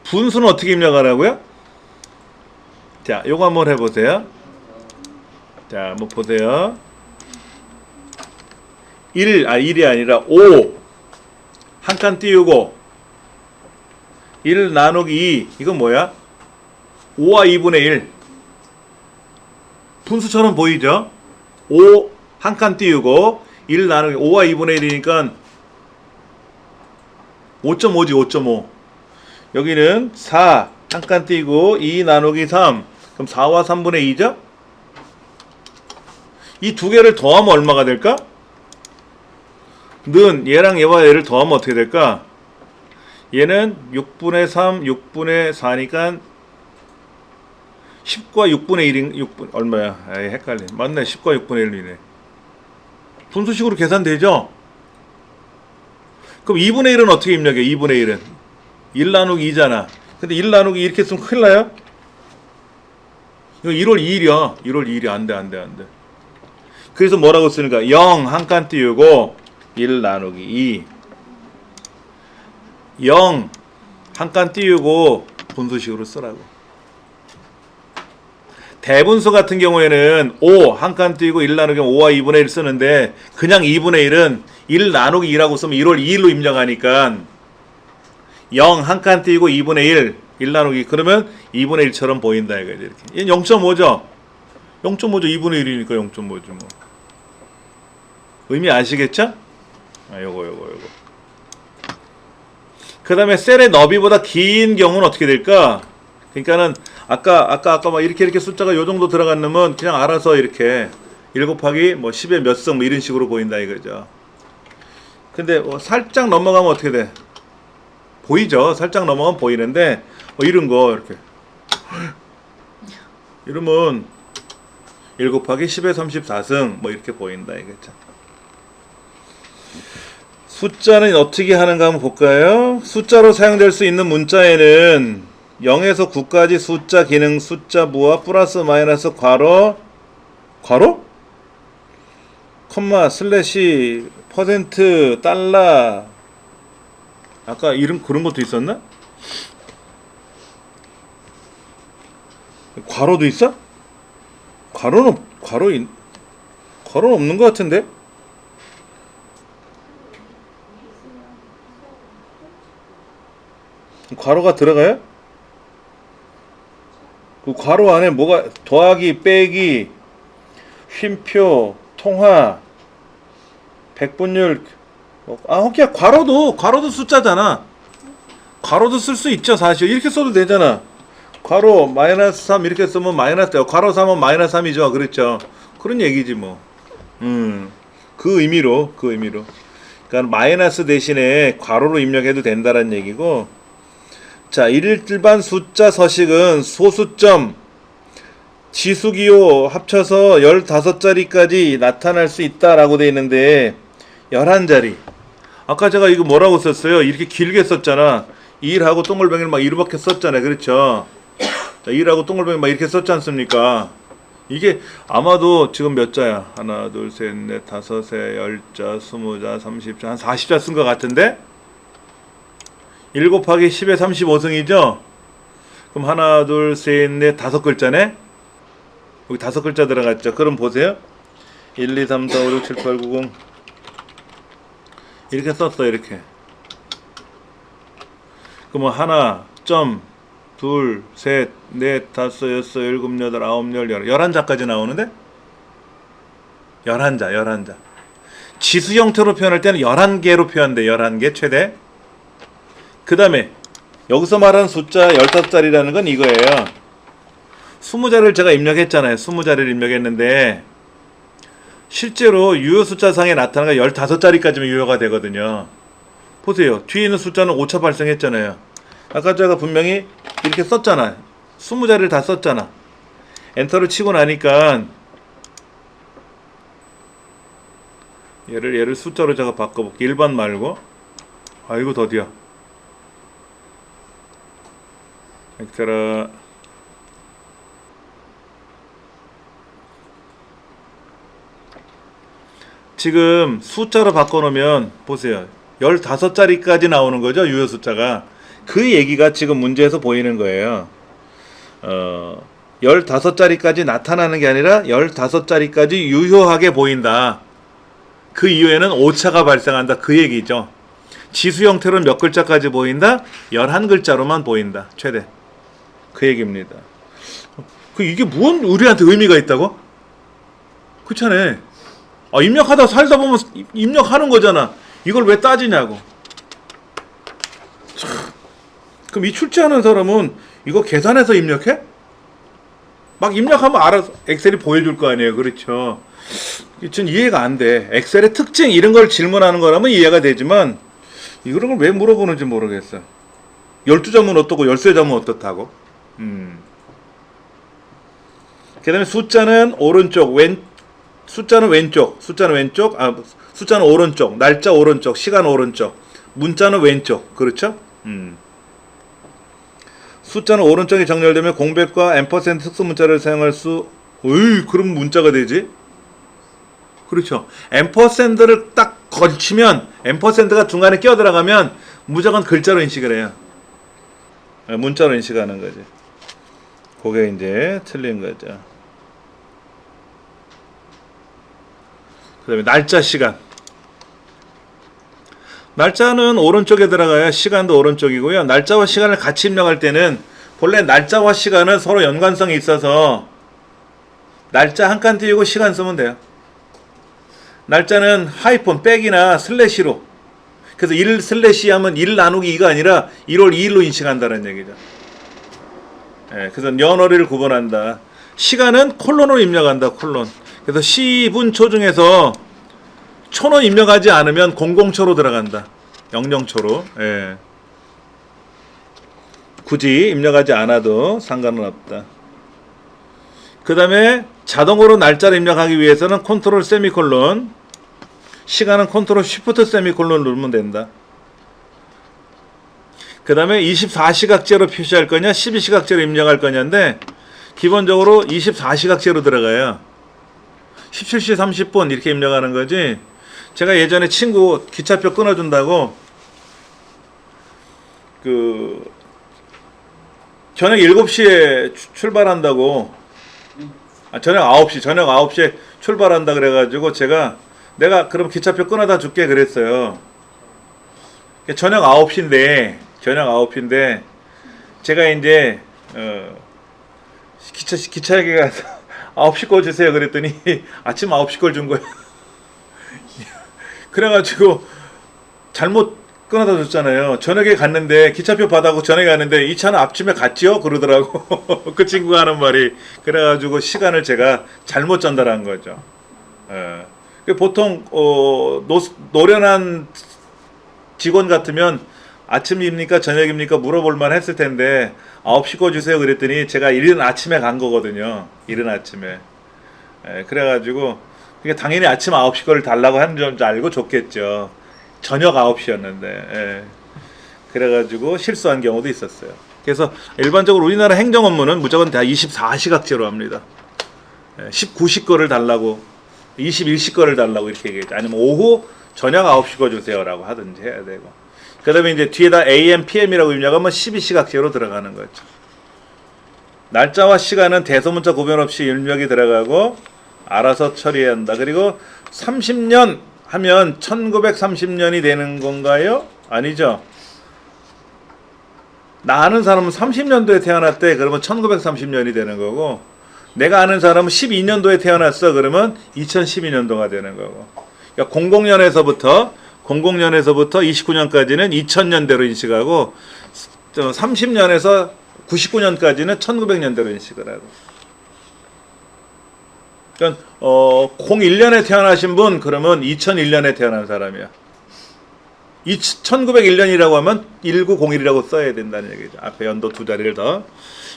분수는 어떻게 입력하라고요? 자, 요거 한번 해보세요. 자, 한번 보세요. 1이 아니라 5. 한 칸 띄우고 1 나누기 2. 이건 뭐야? 5와 2분의 1. 분수처럼 보이죠? 5 한 칸 띄우고 1 나누기 5와 2분의 1이니까 5.5지 5.5. 여기는 4 한 칸 띄고 2 나누기 3. 그럼 4와 3분의 2죠? 이 두 개를 더하면 얼마가 될까? 는 얘랑 얘와 얘를 더하면 어떻게 될까? 얘는 6분의 3, 6분의 4니까 10과 6분의 1인 6분 얼마야? 아이 헷갈려. 맞네. 10과 6분의 1이네. 분수식으로 계산되죠? 그럼 2분의 1은 어떻게 입력해? 2분의 1은 1 나누기 2잖아. 근데 1 나누기 이렇게 쓰면 큰일 나요? 이거 1월 2일이야. 1월 2일이 안 돼. 그래서 뭐라고 쓰는가? 0 한 칸 띄우고 1 나누기 2. 0 한 칸 띄우고 분수식으로 쓰라고. 대분수 같은 경우에는 5 한 칸 띄우고 1 나누기 5와 2분의 1 쓰는데 그냥 2분의 1은 1 나누기 2라고 쓰면 1월 2일로 입력하니까 0 한 칸 띄우고 2분의 1 나누기 그러면 2분의 1처럼 보인다 이거지. 이렇게. 얘는 0.5죠. 0.5죠. 2분의 1이니까 0.5죠 뭐. 의미 아시겠죠? 요거. 그 다음에 셀의 너비보다 긴 경우는 어떻게 될까? 그러니까는 아까 막 이렇게 숫자가 요 정도 들어간 놈은 그냥 알아서 이렇게 1 곱하기 뭐 10의 몇 성 뭐 이런 식으로 보인다 이거죠. 근데 살짝 넘어가면 어떻게 돼? 보이죠? 살짝 넘어가면 보이는데 이런 거 이렇게 이러면 1 곱하기 10의 34승 뭐 이렇게 보인다 이거죠. 숫자는 어떻게 하는가 한번 볼까요? 숫자로 사용될 수 있는 문자에는 0에서 9까지 숫자 기능 숫자 부호 플러스 마이너스 괄호 콤마 슬래시 퍼센트 달러 아까 이름 그런 것도 있었나? 괄호도 있어? 괄호는 없는 것 같은데? 괄호가 들어가요? 그 괄호 안에 뭐가 더하기, 빼기, 쉼표, 통화, 백분율 그냥 괄호도 숫자잖아. 괄호도 쓸 수 있죠 사실. 이렇게 써도 되잖아. 괄호 마이너스 3 이렇게 쓰면 마이너스 돼요. 괄호 3은 마이너스 3이죠. 그렇죠. 그런 얘기지 뭐. 그 의미로. 그러니까 마이너스 대신에 괄호로 입력해도 된다는 얘기고. 자, 일반 숫자 서식은 소수점, 지수기호 합쳐서 15자리까지 나타날 수 있다라고 되어 있는데 11자리. 아까 제가 이거 뭐라고 썼어요? 이렇게 길게 썼잖아. 1하고 동글뱅이를 막 이렇게 썼잖아요. 그렇죠? 자, 1하고 동글뱅이 막 이렇게 썼지 않습니까? 이게 아마도 지금 몇 자야? 하나, 둘, 셋, 넷, 다섯, 세, 10자, 20자, 30자, 한 40자 쓴 것 같은데? 1 곱하기 10의 35승이죠? 그럼 하나, 둘, 셋, 넷, 5글자네? 여기 5글자 들어갔죠? 그럼 보세요. 1, 2, 3, 4, 5, 6, 7, 8, 9, 0 이렇게 썼어 이렇게. 그러면 하나, 점, 둘, 셋, 넷, 다섯, 여섯, 일곱, 여덟, 아홉, 열, 11자까지 나오는데? 11자. 지수 형태로 표현할 때는 11개로 표현돼. 11개 최대. 그 다음에 여기서 말하는 숫자 15자리라는 건 이거예요. 20자리를 제가 입력했잖아요. 20자리를 입력했는데 실제로 유효 숫자상에 나타나는 게 15자리까지면 유효가 되거든요. 보세요. 뒤에 있는 숫자는 5차 발생했잖아요. 아까 제가 분명히 이렇게 썼잖아요. 20자리를 다 썼잖아. 엔터를 치고 나니까 얘를 숫자로 제가 바꿔볼게. 일반 말고. 아이고 더디야. 엑셀아. 지금 숫자로 바꿔놓으면 보세요. 15자리까지 나오는 거죠. 유효 숫자가. 그 얘기가 지금 문제에서 보이는 거예요. 15자리까지 나타나는 게 아니라 15자리까지 유효하게 보인다. 그 이후에는 오차가 발생한다. 그 얘기죠. 지수 형태로 몇 글자까지 보인다? 11글자로만 보인다. 최대. 그 얘기입니다. 이게 무슨 우리한테 의미가 있다고? 그렇잖아요. 입력하다 살다 보면 입력하는 거잖아. 이걸 왜 따지냐고. 참. 그럼 이 출제하는 사람은 이거 계산해서 입력해? 막 입력하면 알아서 엑셀이 보여줄 거 아니에요. 그렇죠. 전 이해가 안 돼. 엑셀의 특징 이런 걸 질문하는 거라면 이해가 되지만 이런 걸 왜 물어보는지 모르겠어. 12점은 어떻고 13점은 어떻다고. 그 다음에 숫자는 오른쪽, 숫자는 왼쪽, 숫자는 오른쪽, 날짜 오른쪽, 시간 오른쪽, 문자는 왼쪽. 그렇죠? 숫자는 오른쪽에 정렬되면 공백과 앰퍼센드 특수 문자를 사용할 수, 그럼 문자가 되지? 그렇죠. 앰퍼센드를 딱 걸치면, 앰퍼센드가 중간에 끼어 들어가면 무조건 글자로 인식을 해요. 문자로 인식하는 거지. 그게 이제 틀린 거죠. 그 다음에 날짜, 시간. 날짜는 오른쪽에 들어가야 시간도 오른쪽이고요. 날짜와 시간을 같이 입력할 때는 본래 날짜와 시간은 서로 연관성이 있어서 날짜 한 칸 띄우고 시간 쓰면 돼요. 날짜는 하이폰, 백이나 슬래시로. 그래서 1 슬래시 하면 1 나누기 2가 아니라 1월 2일로 인식한다는 얘기죠. 그래서 연월일 구분한다. 시간은 콜론으로 입력한다. 콜론. 그래서 10분 중에서 초는 입력하지 않으면 00초로 들어간다. 00초로. 굳이 입력하지 않아도 상관은 없다. 그 다음에 자동으로 날짜를 입력하기 위해서는 컨트롤 세미콜론, 시간은 컨트롤 쉬프트 세미콜론 누르면 된다. 그 다음에 24시각제로 표시할 거냐 12시각제로 입력할 거냐인데 기본적으로 24시각제로 들어가요. 17시 30분 이렇게 입력하는 거지. 제가 예전에 친구 기차표 끊어준다고 저녁 7시에 출발한다고, 저녁 9시에 출발한다 그래가지고 내가 그럼 기차표 끊어다 줄게 그랬어요. 저녁 9시인데 제가 이제 기차역에 가서 9시 거 주세요 그랬더니 아침 9시 걸 준 거야. 그래가지고 잘못 끊어다 줬잖아요. 저녁에 갔는데 기차표 받아고 저녁에 갔는데 이 차는 앞쯤에 갔지요? 그러더라고. 그 친구가 하는 말이. 그래가지고 시간을 제가 잘못 전달한 거죠. 보통 노련한 직원 같으면 아침입니까 저녁입니까 물어볼만 했을 텐데 9시 거 주세요 그랬더니 제가 이른 아침에 간 거거든요. 이른 아침에. 그래가지고 당연히 아침 9시 거를 달라고 하는 줄 알고 줬겠죠. 저녁 9시였는데. 그래가지고 실수한 경우도 있었어요. 그래서 일반적으로 우리나라 행정 업무는 무조건 다 24시각제로 합니다. 19시 거를 달라고, 21시 거를 달라고 이렇게 얘기했죠. 아니면 오후 저녁 9시 거 주세요라고 하든지 해야 되고. 그 다음에 이제 뒤에다 AM, PM이라고 입력하면 12시각제로 들어가는 거죠. 날짜와 시간은 대소문자 구별 없이 입력이 들어가고 알아서 처리해야 한다. 그리고 30년 하면 1930년이 되는 건가요? 아니죠. 나 아는 사람은 30년도에 태어났대. 그러면 1930년이 되는 거고, 내가 아는 사람은 12년도에 태어났어. 그러면 2012년도가 되는 거고. 그러니까 00년에서부터 29년까지는 2000년대로 인식하고 30년에서 99년까지는 1900년대로 인식을 하고. 그러니까 01년에 태어나신 분 그러면 2001년에 태어난 사람이야. 1901년이라고 하면 1901이라고 써야 된다는 얘기죠. 앞에 연도 두 자리를 더.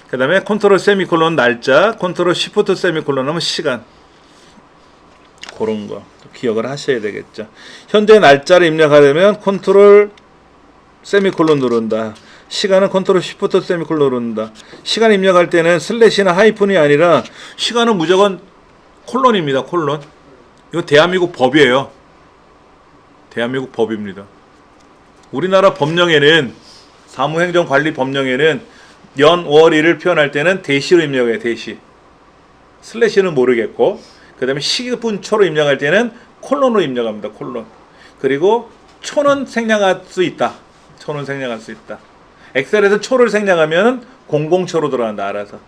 그 다음에 컨트롤 세미콜론 날짜, 컨트롤 시프트 세미콜론 하면 시간. 그런 거 기억을 하셔야 되겠죠. 현재 날짜를 입력하려면 컨트롤 세미콜론 누른다. 시간은 컨트롤 시프트 세미콜론 누른다. 시간 입력할 때는 슬래시나 하이픈이 아니라 시간은 무조건 콜론입니다. 콜론. 이거 대한민국 법이에요. 대한민국 법입니다. 우리나라 법령에는 사무행정관리 법령에는 연, 월, 일을 표현할 때는 대시로 입력해요. 대시. 슬래시는 모르겠고, 그 다음에 시분, 초로 입력할 때는 콜론으로 입력합니다. 콜론. 그리고 초는 생략할 수 있다. 초는 생략할 수 있다. 엑셀에서 초를 생략하면 00초로 들어간다. 알아서.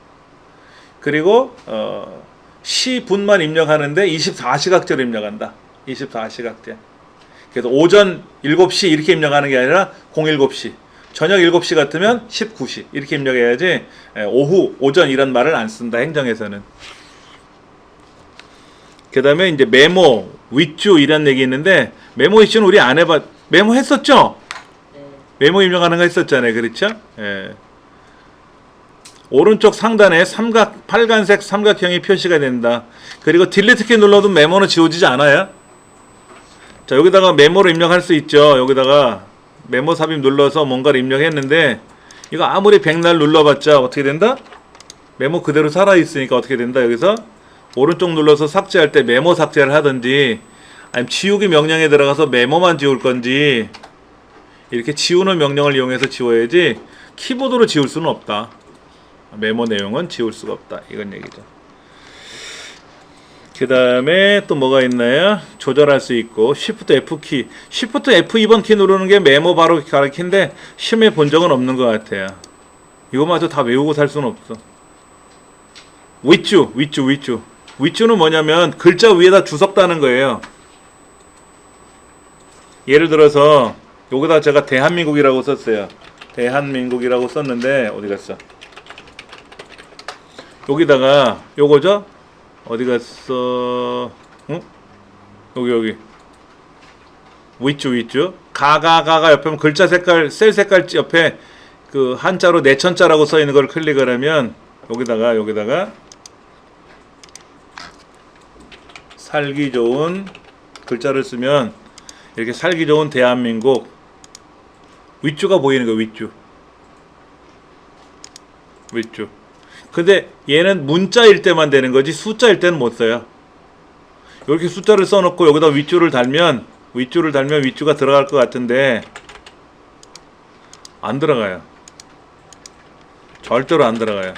그리고 시분만 입력하는데 24시각제로 입력한다. 24시각제. 그래서 오전 7시 이렇게 입력하는 게 아니라 07시. 저녁 7시 같으면 19시. 이렇게 입력해야지 오후, 오전 이런 말을 안 쓴다. 행정에서는. 그 다음에 이제 메모, 윗주 이런 얘기 있는데 메모 이슈는 우리 안 해봤, 메모 했었죠? 메모 입력하는 거 했었잖아요. 그렇죠? 예. 오른쪽 상단에 빨간색 삼각형이 표시가 된다. 그리고 딜리트 키 눌러도 메모는 지워지지 않아요. 자, 여기다가 메모를 입력할 수 있죠. 여기다가 메모 삽입 눌러서 뭔가를 입력했는데 이거 아무리 백날 눌러봤자 어떻게 된다? 메모 그대로 살아있으니까 어떻게 된다? 여기서 오른쪽 눌러서 삭제할 때 메모 삭제를 하든지 아니면 지우기 명령에 들어가서 메모만 지울 건지 이렇게 지우는 명령을 이용해서 지워야지 키보드로 지울 수는 없다. 메모 내용은 지울 수가 없다. 이건 얘기죠. 그 다음에 또 뭐가 있나요? 조절할 수 있고 Shift F키, Shift F2번 키 누르는 게 메모 바로 가르치는데 시험에 본 적은 없는 것 같아요. 이거마저 다 외우고 살 수는 없어. 윗주는 뭐냐면 글자 위에다 주석다는 거예요. 예를 들어서 여기다 제가 대한민국이라고 썼어요. 대한민국이라고 썼는데 어디 갔어? 여기다가 요거죠? 어디 갔어? 응? 여기 윗주 가가 옆에 보면 글자 색깔 셀 색깔 옆에 그 한자로 내천자라고 써 있는 걸 클릭을 하면 여기다가 살기 좋은 글자를 쓰면 이렇게 살기 좋은 대한민국 윗주가 보이는 거예요. 윗주. 근데 얘는 문자일 때만 되는 거지 숫자일 때는 못 써요. 이렇게 숫자를 써놓고 여기다 윗주를 달면 윗주가 들어갈 것 같은데 안 들어가요. 절대로 안 들어가요.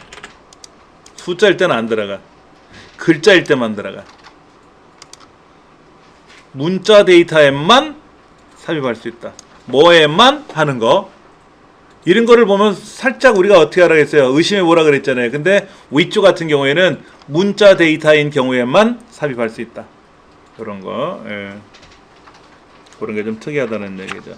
숫자일 때는 안 들어가. 글자일 때만 들어가. 문자 데이터에만 삽입할 수 있다. 뭐에만 하는 거. 이런 거를 보면 살짝 우리가 어떻게 알아겠어요? 의심해 보라 그랬잖아요. 근데 윗주 같은 경우에는 문자 데이터인 경우에만 삽입할 수 있다. 그런 거. 예. 그런 게 좀 특이하다는 얘기죠.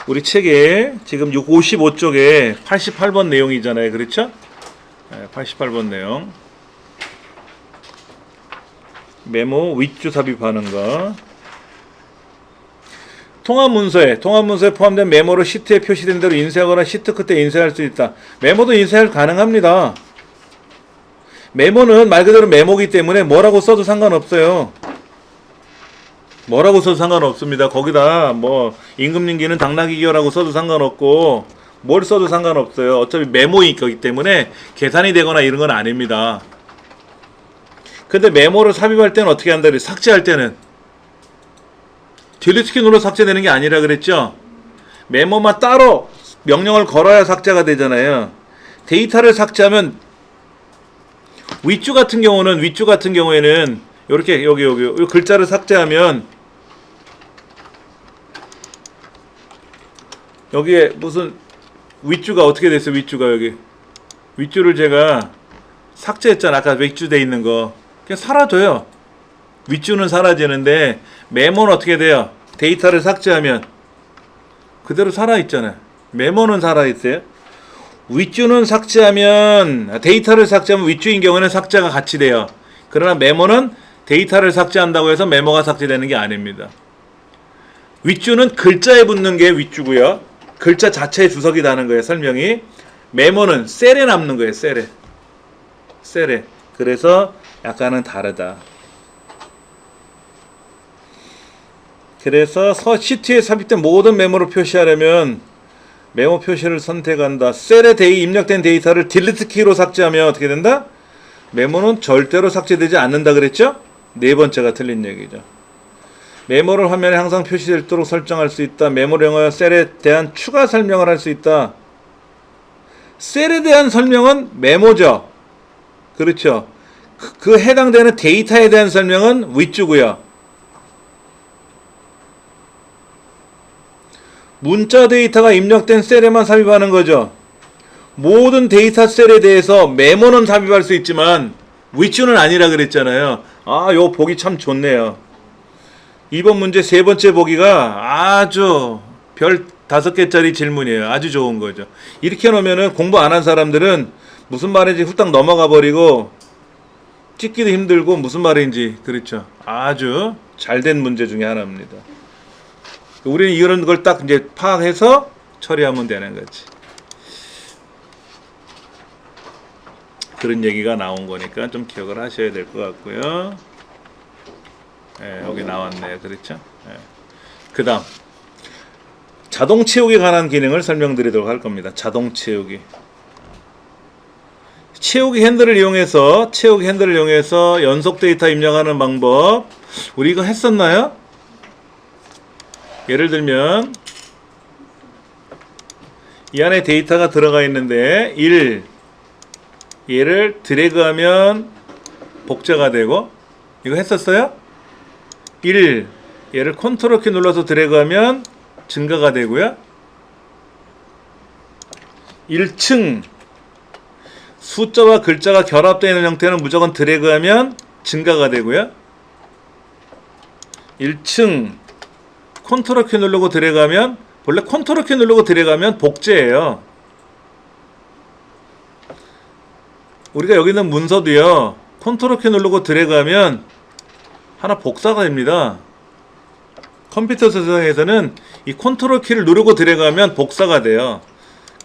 우리 책에 지금 55쪽에 88번 내용이잖아요. 그렇죠? 예, 88번 내용. 메모 윗주 삽입하는 거. 통합문서에 포함된 메모를 시트에 표시된 대로 인쇄하거나 시트 끝에 인쇄할 수 있다. 메모도 인쇄할 가능합니다. 메모는 말 그대로 메모기 때문에 뭐라고 써도 상관없어요. 뭐라고 써도 상관없습니다. 거기다 뭐 임금님기는 당나귀기라고 써도 상관없고 뭘 써도 상관없어요. 어차피 메모인 거기 때문에 계산이 되거나 이런 건 아닙니다. 근데 메모를 삽입할 때는 어떻게 한다 그래? 삭제할 때는 딜리트 키 눌러 삭제되는 게 아니라 그랬죠. 메모만 따로 명령을 걸어야 삭제가 되잖아요. 데이터를 삭제하면 윗주 같은 경우에는 이렇게 여기 글자를 삭제하면 여기에 무슨 윗주가 어떻게 됐어요? 윗주를 제가 삭제했잖아. 아까 윗주 돼 있는 거 그냥 사라져요. 윗주는 사라지는데 메모는 어떻게 돼요? 데이터를 삭제하면 그대로 살아있잖아요. 메모는 살아있어요. 윗주는 데이터를 삭제하면 윗주인 경우는 삭제가 같이 돼요. 그러나 메모는 데이터를 삭제한다고 해서 메모가 삭제되는 게 아닙니다. 윗주는 글자에 붙는 게 윗주고요. 글자 자체에 주석이 다는 거예요. 설명이. 메모는 셀에 남는 거예요. 셀에. 그래서 약간은 다르다. 그래서 시트에 삽입된 모든 메모를 표시하려면 메모 표시를 선택한다. 셀에 입력된 데이터를 딜리트 키로 삭제하면 어떻게 된다? 메모는 절대로 삭제되지 않는다 그랬죠? 네 번째가 틀린 얘기죠. 메모를 화면에 항상 표시되도록 설정할 수 있다. 메모를 이용하여 셀에 대한 추가 설명을 할 수 있다. 셀에 대한 설명은 메모죠. 그렇죠. 그 해당되는 데이터에 대한 설명은 윗주고요. 문자 데이터가 입력된 셀에만 삽입하는 거죠. 모든 데이터 셀에 대해서 메모는 삽입할 수 있지만 윗줄은 아니라 그랬잖아요. 요 보기 참 좋네요. 이번 문제 세 번째 보기가 아주 별 5개짜리 질문이에요. 아주 좋은 거죠. 이렇게 놓으면은 공부 안 한 사람들은 무슨 말인지 후딱 넘어가 버리고 찍기도 힘들고 무슨 말인지, 그렇죠. 아주 잘된 문제 중에 하나입니다. 우리는 이런 걸 딱 이제 파악해서 처리하면 되는 거지. 그런 얘기가 나온 거니까 좀 기억을 하셔야 될 것 같고요. 여기 나왔네요. 그렇죠? 그 다음 자동 채우기에 관한 기능을 설명드리도록 할 겁니다. 자동 채우기. 채우기 핸들을 이용해서 연속 데이터 입력하는 방법. 우리 이거 했었나요? 예를 들면 이 안에 데이터가 들어가 있는데 1 얘를 드래그하면 복제가 되고, 이거 했었어요? 1 얘를 컨트롤 키 눌러서 드래그하면 증가가 되고요. 1층 숫자와 글자가 결합되어 있는 형태는 무조건 드래그하면 증가가 되고요. 1층 컨트롤 키 누르고 드래그하면, 원래 컨트롤 키 누르고 드래그하면 복제예요. 우리가 여기 있는 문서도요, 컨트롤 키 누르고 드래그하면 하나 복사가 됩니다. 컴퓨터 세상에서는 이 컨트롤 키를 누르고 드래그하면 복사가 돼요.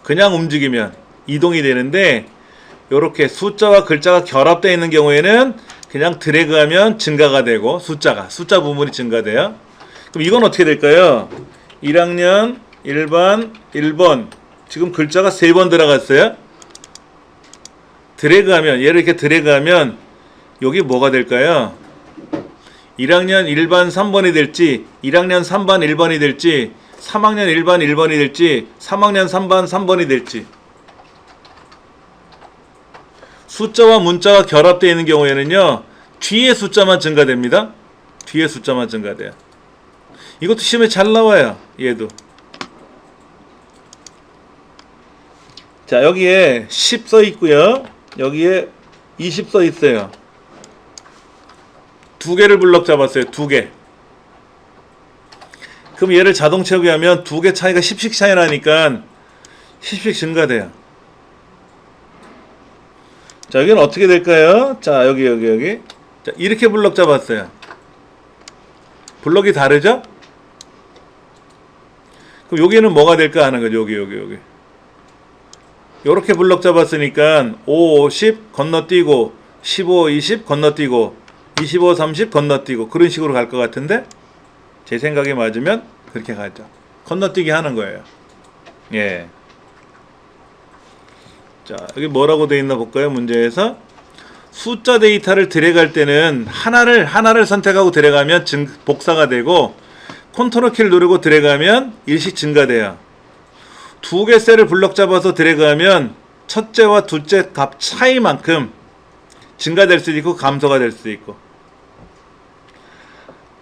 그냥 움직이면 이동이 되는데, 이렇게 숫자와 글자가 결합되어 있는 경우에는 그냥 드래그하면 증가가 되고, 숫자 부분이 증가돼요. 그럼 이건 어떻게 될까요? 1학년 1반 1번 지금 글자가 3번 들어갔어요. 드래그하면, 얘를 이렇게 드래그하면 여기 뭐가 될까요? 1학년 1반 3번이 될지, 1학년 3반 1번이 될지, 3학년 1반 1번이 될지, 3학년 3반 3번이 될지. 숫자와 문자가 결합되어 있는 경우에는요, 뒤에 숫자만 증가됩니다. 뒤에 숫자만 증가돼요. 이것도 시험에 잘 나와요. 얘도. 자, 여기에 10 써 있고요. 여기에 20 써 있어요. 2개를 블럭 잡았어요. 2개. 그럼 얘를 자동 채우기 하면 2개 차이가 10씩 차이 나니까 10씩 증가돼요. 자, 여기는 어떻게 될까요? 자, 여기. 자, 이렇게 블럭 잡았어요. 블럭이 다르죠? 그럼 여기는 뭐가 될까 하는 거죠. 여기. 요렇게 블럭 잡았으니까 5, 10 건너뛰고, 15, 20 건너뛰고, 25, 30 건너뛰고, 그런 식으로 갈 것 같은데, 제 생각에 맞으면 그렇게 가죠. 건너뛰기 하는 거예요. 예. 자, 여기 뭐라고 되어 있나 볼까요? 문제에서 숫자 데이터를 드래그할 때는 하나를 선택하고 드래그하면 복사가 되고, 컨트롤 키를 누르고 드래그하면 일씩 증가돼요. 2개 셀을 블럭 잡아서 드래그하면 첫째와 둘째 값 차이만큼 증가될 수도 있고 감소가 될 수도 있고,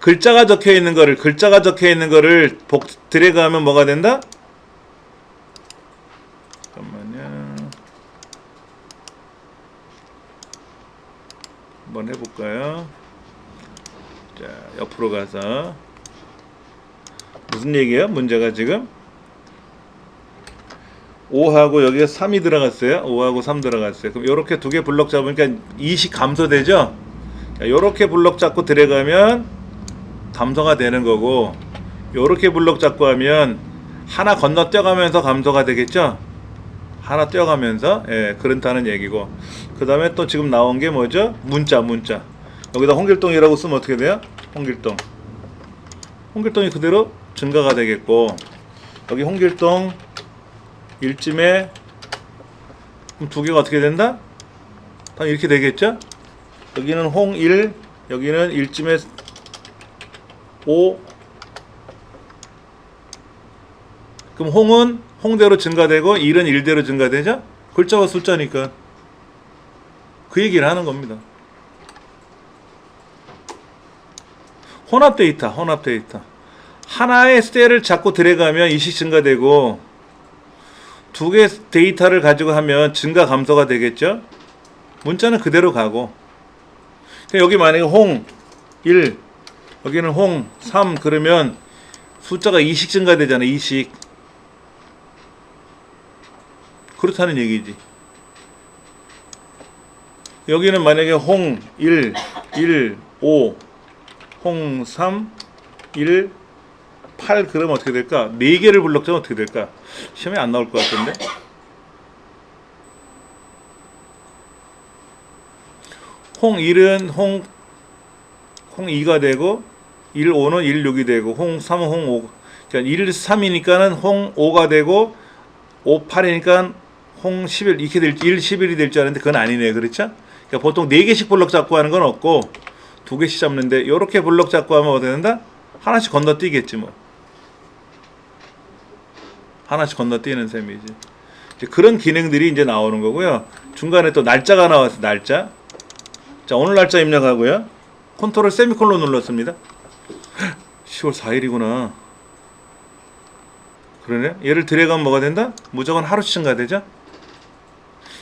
글자가 적혀 있는 거를 드래그하면 뭐가 된다? 잠깐만요. 한번 해볼까요? 자, 옆으로 가서 무슨 얘기예요? 문제가 지금 5하고 여기에 3이 들어갔어요. 5하고 3 들어갔어요. 그럼 이렇게 2개 블럭 잡으니까 2씩 감소되죠? 이렇게 블럭 잡고 드래그하면 감소가 되는 거고, 이렇게 블럭 잡고 하면 하나 건너뛰어가면서 감소가 되겠죠? 하나 떼어가면서 그렇다는 얘기고, 그 다음에 또 지금 나온 게 뭐죠? 문자. 여기다 홍길동이라고 쓰면 어떻게 돼요? 홍길동이 그대로 증가가 되겠고, 여기 홍길동 일쯤에 그럼 두 개가 어떻게 된다? 다 이렇게 되겠죠? 여기는 홍1, 여기는 일쯤에 5. 그럼 홍은 홍대로 증가되고 1은 1대로 증가되죠? 글자와 숫자니까 그 얘기를 하는 겁니다. 혼합 데이터. 하나의 셀을 자꾸 들어가면 일씩 증가되고, 두 개 데이터를 가지고 하면 증가 감소가 되겠죠? 문자는 그대로 가고, 여기 만약에 홍 1, 여기는 홍 3, 그러면 숫자가 2씩 증가되잖아. 2씩. 그렇다는 얘기지. 여기는 만약에 홍 1, 5, 홍 3, 1, 8 그러면 어떻게 될까? 4개를 블럭 짜면 어떻게 될까? 시험에 안 나올 것 같은데? 홍 1은 홍 2가 되고, 1, 5는 1, 6이 되고, 홍 3은 홍 5. 그러니까 1, 3이니까는 홍 5가 되고, 5, 8이니까 홍 11, 이렇게 될지, 1, 11이 될 줄 알았는데 그건 아니네. 그렇죠? 그러니까 보통 4개씩 블럭 잡고 하는 건 없고, 2개씩 잡는데, 이렇게 블럭 잡고 하면 어떻게 된다? 하나씩 건너뛰겠지 뭐. 하나씩 건너뛰는 셈이지. 이제 그런 기능들이 이제 나오는 거고요. 중간에 또 날짜가 나왔어. 날짜. 자, 오늘 날짜 입력하고요. 컨트롤 세미콜론 눌렀습니다. 10월 4일이구나. 그러네. 얘를 들여가면 뭐가 된다? 무조건 하루씩 증가되죠?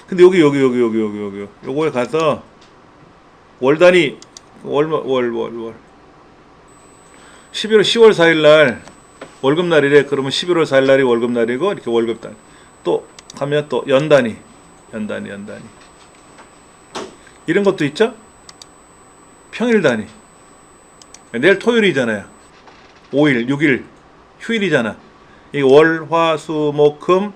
근데 여기 요거에 가서 월 단위 월 10월 10월 4일 날 월급 날이래. 그러면 11월 4일 날이 월급 날이고, 이렇게 월급 단. 또 가면 또 연 단위. 이런 것도 있죠? 평일 단위. 내일 토요일이잖아요. 5일, 6일 휴일이잖아. 이 월, 화, 수, 목, 금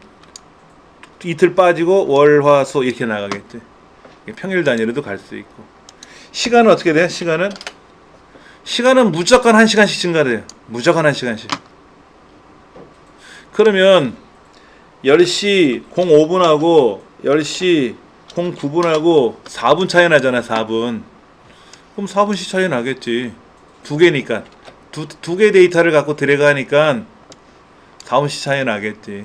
이틀 빠지고 월, 화, 수 이렇게 나가겠지. 평일 단위로도 갈 수 있고. 시간은 어떻게 돼? 시간은 무조건 1시간씩 증가돼요. 무조건 1시간씩. 그러면 10시 05분하고 10시 09분하고 4분 차이 나잖아. 4분. 그럼 4분씩 차이 나겠지. 두 개니까. 두 개 데이터를 갖고 들어가니까 4분씩 차이 나겠지.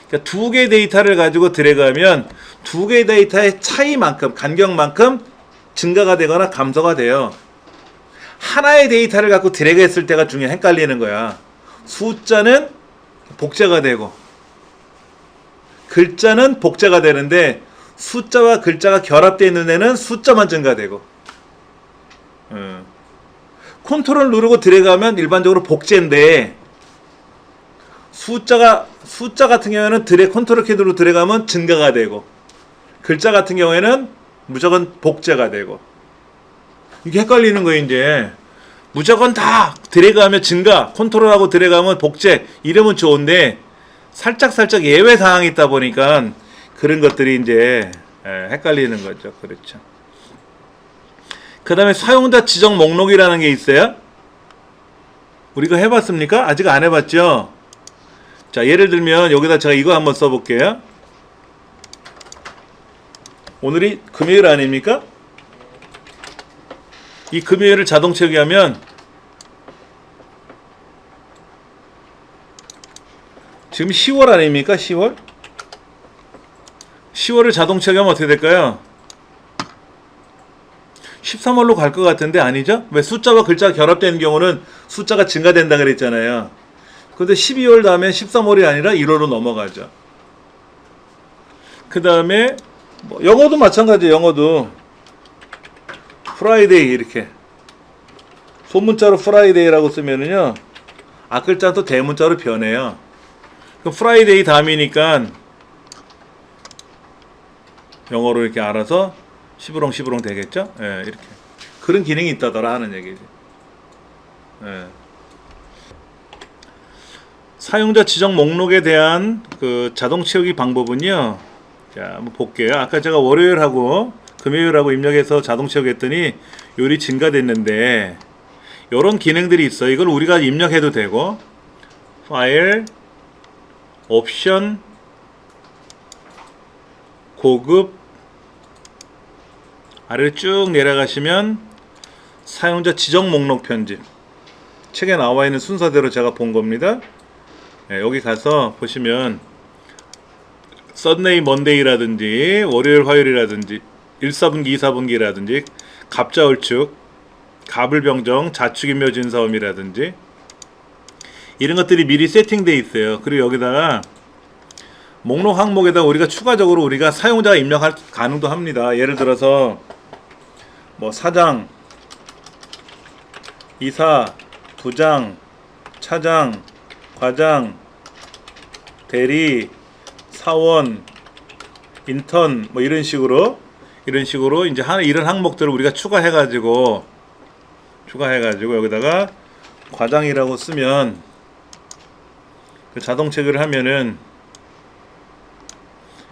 그러니까 두 개 데이터를 가지고 들어가면 두 개 데이터의 차이만큼, 간격만큼 증가가 되거나 감소가 돼요. 하나의 데이터를 갖고 들어갔을 때가 중요해. 헷갈리는 거야. 숫자는 복제가 되고 글자는 복제가 되는데, 숫자와 글자가 결합되어 있는 애는 숫자만 증가되고, 컨트롤 누르고 들어가면 일반적으로 복제인데, 숫자 같은 경우에는 컨트롤 키 누르고 들어가면 증가가 되고, 글자 같은 경우에는 무조건 복제가 되고, 이게 헷갈리는 거예요. 이제 무조건 다 들어가면 증가, 컨트롤하고 들어가면 복제, 이러면 좋은데 살짝 예외 사항이 있다 보니까 그런 것들이 이제 헷갈리는 거죠. 그렇죠. 그 다음에 사용자 지정 목록이라는 게 있어요. 우리가 해봤습니까? 아직 안 해봤죠? 자, 예를 들면 여기다 제가 이거 한번 써볼게요. 오늘이 금요일 아닙니까? 이 금요일을 자동 채우기하면 지금 10월 아닙니까? 10월을 자동 채우기하면 어떻게 될까요? 13월로 갈 것 같은데 아니죠? 왜? 숫자와 글자가 결합되는 경우는 숫자가 증가된다 그랬잖아요. 근데 12월 다음에 13월이 아니라 1월로 넘어가죠. 그 다음에 영어도 마찬가지예요. 영어도 프라이데이 이렇게 소문자로 프라이데이라고 쓰면은요, 앞글자도 대문자로 변해요. 그럼 프라이데이 다음이니까 영어로 이렇게 알아서 시부렁 되겠죠? 예, 이렇게 그런 기능이 있다더라 하는 얘기지. 예. 사용자 지정 목록에 대한 그 자동 채우기 방법은요. 자, 한번 볼게요. 아까 제가 월요일하고 금요일하고 입력해서 자동 채우겠더니 요리 증가됐는데 요런 기능들이 있어. 이걸 우리가 입력해도 되고 파일, 옵션, 고급 아래로 쭉 내려가시면 사용자 지정 목록 편집 책에 나와 있는 순서대로 제가 본 겁니다. 네, 여기 가서 보시면 썬데이 먼데이라든지 월요일 화요일이라든지 1사분기 2사분기라든지 갑자을축 갑을병정 자축인묘진사음이라든지 이런 것들이 미리 세팅되어 있어요. 그리고 여기다가 목록 항목에다 우리가 추가적으로 우리가 사용자가 입력할 가능도 합니다. 예를 들어서 뭐 사장, 이사, 부장, 차장, 과장, 대리, 사원, 인턴 뭐 이런 식으로 이제 이런 항목들을 우리가 추가해가지고 여기다가 과장이라고 쓰면 그 자동 체크를 하면은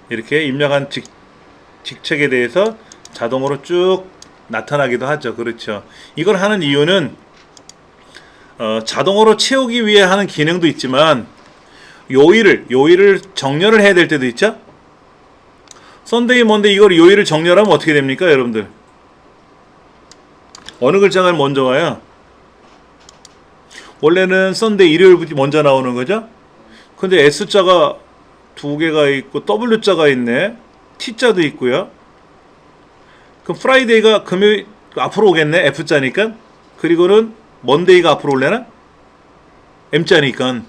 이렇게 입력한 직책에 대해서 자동으로 쭉 나타나기도 하죠. 그렇죠. 이걸 하는 이유는 자동으로 채우기 위해 하는 기능도 있지만 요일을 정렬을 해야 될 때도 있죠. 썬데이 먼데이 이걸 요일을 정렬하면 어떻게 됩니까, 여러분들? 어느 글자가 먼저 와요? 원래는 썬데이 일요일부터 먼저 나오는 거죠. 근데 S자가 두 개가 있고 W자가 있네. T자도 있고요. 그럼 프라이데이가 금요일 앞으로 오겠네. F자니까. 그리고는 먼데이가 앞으로 올래나? M자니까.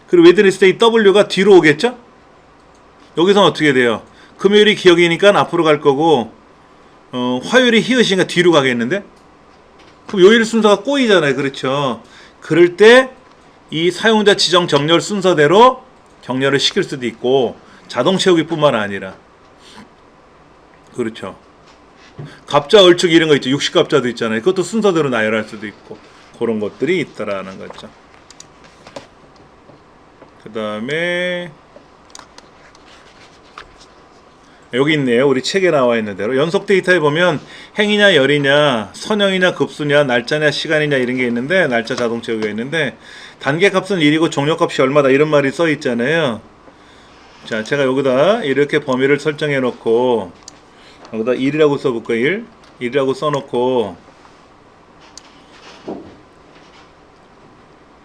그리고 웨드니스데이 W가 뒤로 오겠죠? 여기서는 어떻게 돼요? 금요일이 기억이니까 앞으로 갈 거고 화요일이 히읗이니까 뒤로 가겠는데? 그럼 요일 순서가 꼬이잖아요. 그렇죠? 그럴 때 이 사용자 지정 정렬 순서대로 정렬을 시킬 수도 있고 자동 채우기 뿐만 아니라 그렇죠. 갑자, 을축 이런 거 있죠. 60갑자도 있잖아요. 그것도 순서대로 나열할 수도 있고 그런 것들이 있다라는 거죠. 그 다음에 여기 있네요. 우리 책에 나와 있는 대로 연속 데이터에 보면 행이냐 열이냐 선형이냐 급수냐 날짜냐 시간이냐 이런 게 있는데 날짜 자동 채우기가 있는데 단계 값은 1이고 종료값이 얼마다 이런 말이 써 있잖아요. 자, 제가 여기다 이렇게 범위를 설정해 놓고 여기다 1이라고 써볼까요? 1이라고 써놓고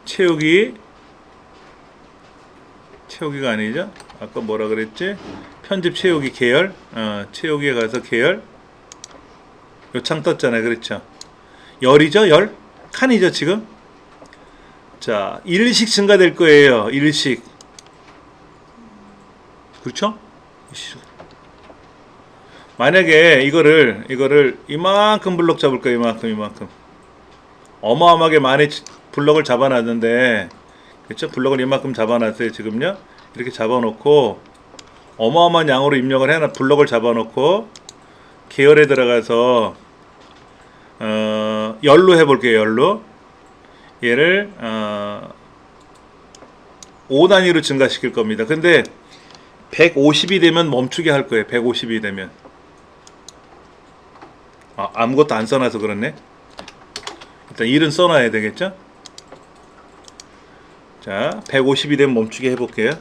채우기가 아니죠. 아까 뭐라 그랬지? 편집 채우기 계열 채우기에 가서 계열 요 창 떴잖아요. 그렇죠. 열이죠. 열 칸이죠 지금. 자, 1씩 증가될 거예요. 1씩. 그렇죠? 만약에 이거를 이만큼 블럭 잡을 거예요. 이만큼 어마어마하게 많이 블럭을 잡아놨는데 그렇죠? 블럭을 이만큼 잡아놨어요. 지금요. 이렇게 잡아놓고 어마어마한 양으로 입력을 해놔. 블럭을 잡아놓고 계열에 들어가서 열로 해볼게요. 열로 얘를 5단위로 증가시킬 겁니다. 근데 150이 되면 멈추게 할 거예요. 150이 되면 아무것도 안 써놔서 그렇네. 일단 1은 써놔야 되겠죠. 자, 150이 되면 멈추게 해볼게요.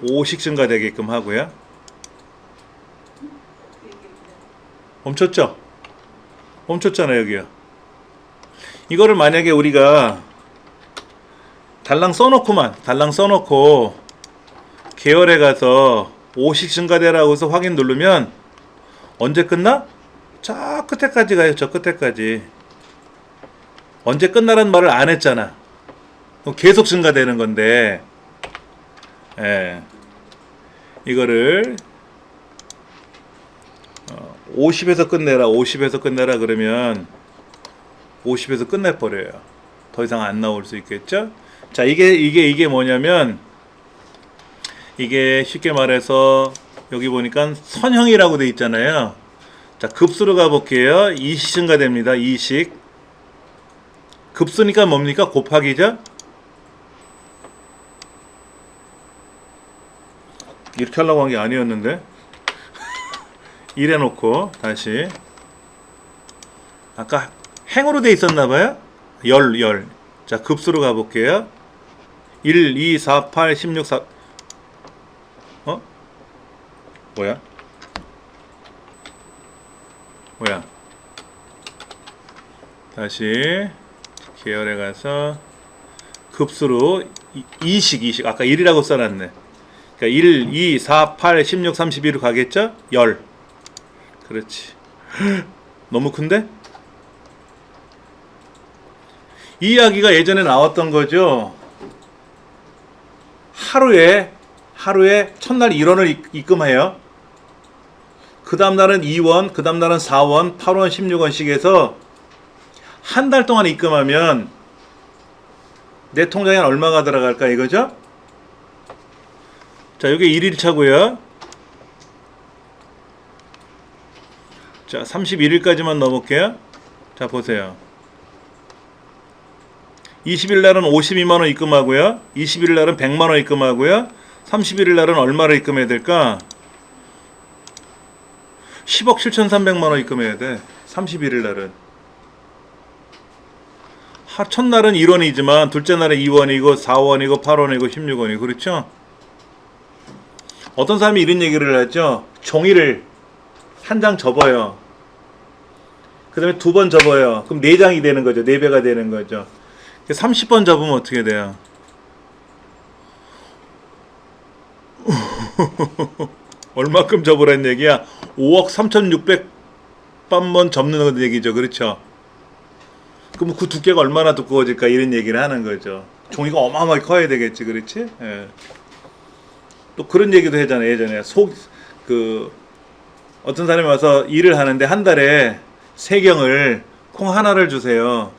5씩 증가되게끔 하고요. 멈췄죠? 멈췄잖아요. 여기요. 이거를 만약에 우리가 달랑 써놓고 계열에 가서 5씩 증가되라고 해서 확인 누르면 언제 끝나? 저 끝에까지 가요. 저 끝에까지. 언제 끝나라는 말을 안 했잖아. 그럼 계속 증가되는 건데 이거를 50에서 끝내라 그러면 50에서 끝내버려요. 더 이상 안 나올 수 있겠죠? 자, 이게 뭐냐면 이게 쉽게 말해서 여기 보니까 선형이라고 돼 있잖아요. 자, 급수로 가볼게요. 2씩 증가됩니다. 2씩. 급수니까 뭡니까? 곱하기죠? 이렇게 하려고 한 게 아니었는데. 이래 놓고 다시 아까 행으로 돼 있었나봐요. 열. 자, 급수로 가볼게요. 1, 2, 4, 8, 16, 4. 뭐야? 다시 계열에 가서 급수로 2식 아까 1이라고 써놨네. 그러니까 1, 2, 4, 8, 16, 32로 가겠죠? 10. 그렇지. 너무 큰데? 이 이야기가 예전에 나왔던 거죠. 하루에 첫날 1원을 입금해요. 그 다음날은 2원, 그 다음날은 4원, 8원, 16원씩 해서 한 달 동안 입금하면 내 통장에 얼마가 들어갈까 이거죠? 자, 이게 1일차고요. 자, 31일까지만 넣어볼게요. 자, 보세요. 20일 날은 52만원 입금하고요. 21일 날은 100만원 입금하고요. 31일 날은 얼마를 입금해야 될까? 10억 7,300만원 입금해야 돼. 31일 날은. 첫날은 1원이지만 둘째 날은 2원이고 4원이고 8원이고 16원이고 그렇죠? 어떤 사람이 이런 얘기를 하죠. 종이를 한 장 접어요. 그 다음에 2번 접어요. 그럼 4장이 되는 거죠. 4배가 되는 거죠. 30번 접으면 어떻게 돼요? 얼마큼 접으라는 얘기야? 5억 3,600번만 접는 얘기죠. 그렇죠? 그럼 그 두께가 얼마나 두꺼워질까 이런 얘기를 하는 거죠. 종이가 어마어마하게 커야 되겠지. 그렇지? 예. 또 그런 얘기도 하잖아요. 예전에 어떤 사람이 와서 일을 하는데 한 달에 3경을 콩 하나를 주세요.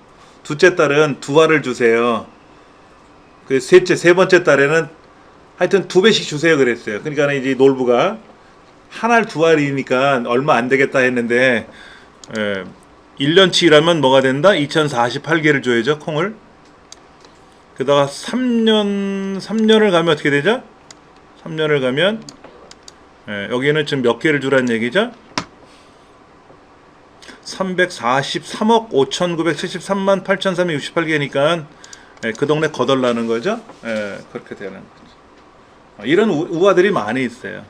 둘째 달은 2알을 주세요. 세 번째 달에는 하여튼 2배씩 주세요 그랬어요. 그러니까 이제 놀부가 한 알 2알이니까 얼마 안 되겠다 했는데 1년치 일하면 뭐가 된다? 2048개를 줘야죠. 콩을. 그러다가 3년을 가면 어떻게 되죠? 3년을 가면 여기는 지금 몇 개를 주라는 얘기죠? 343억 5,973만 8,368개니까 그 동네 거덜나는 거죠. 그렇게 되는 거죠. 이런 우화들이 많이 있어요.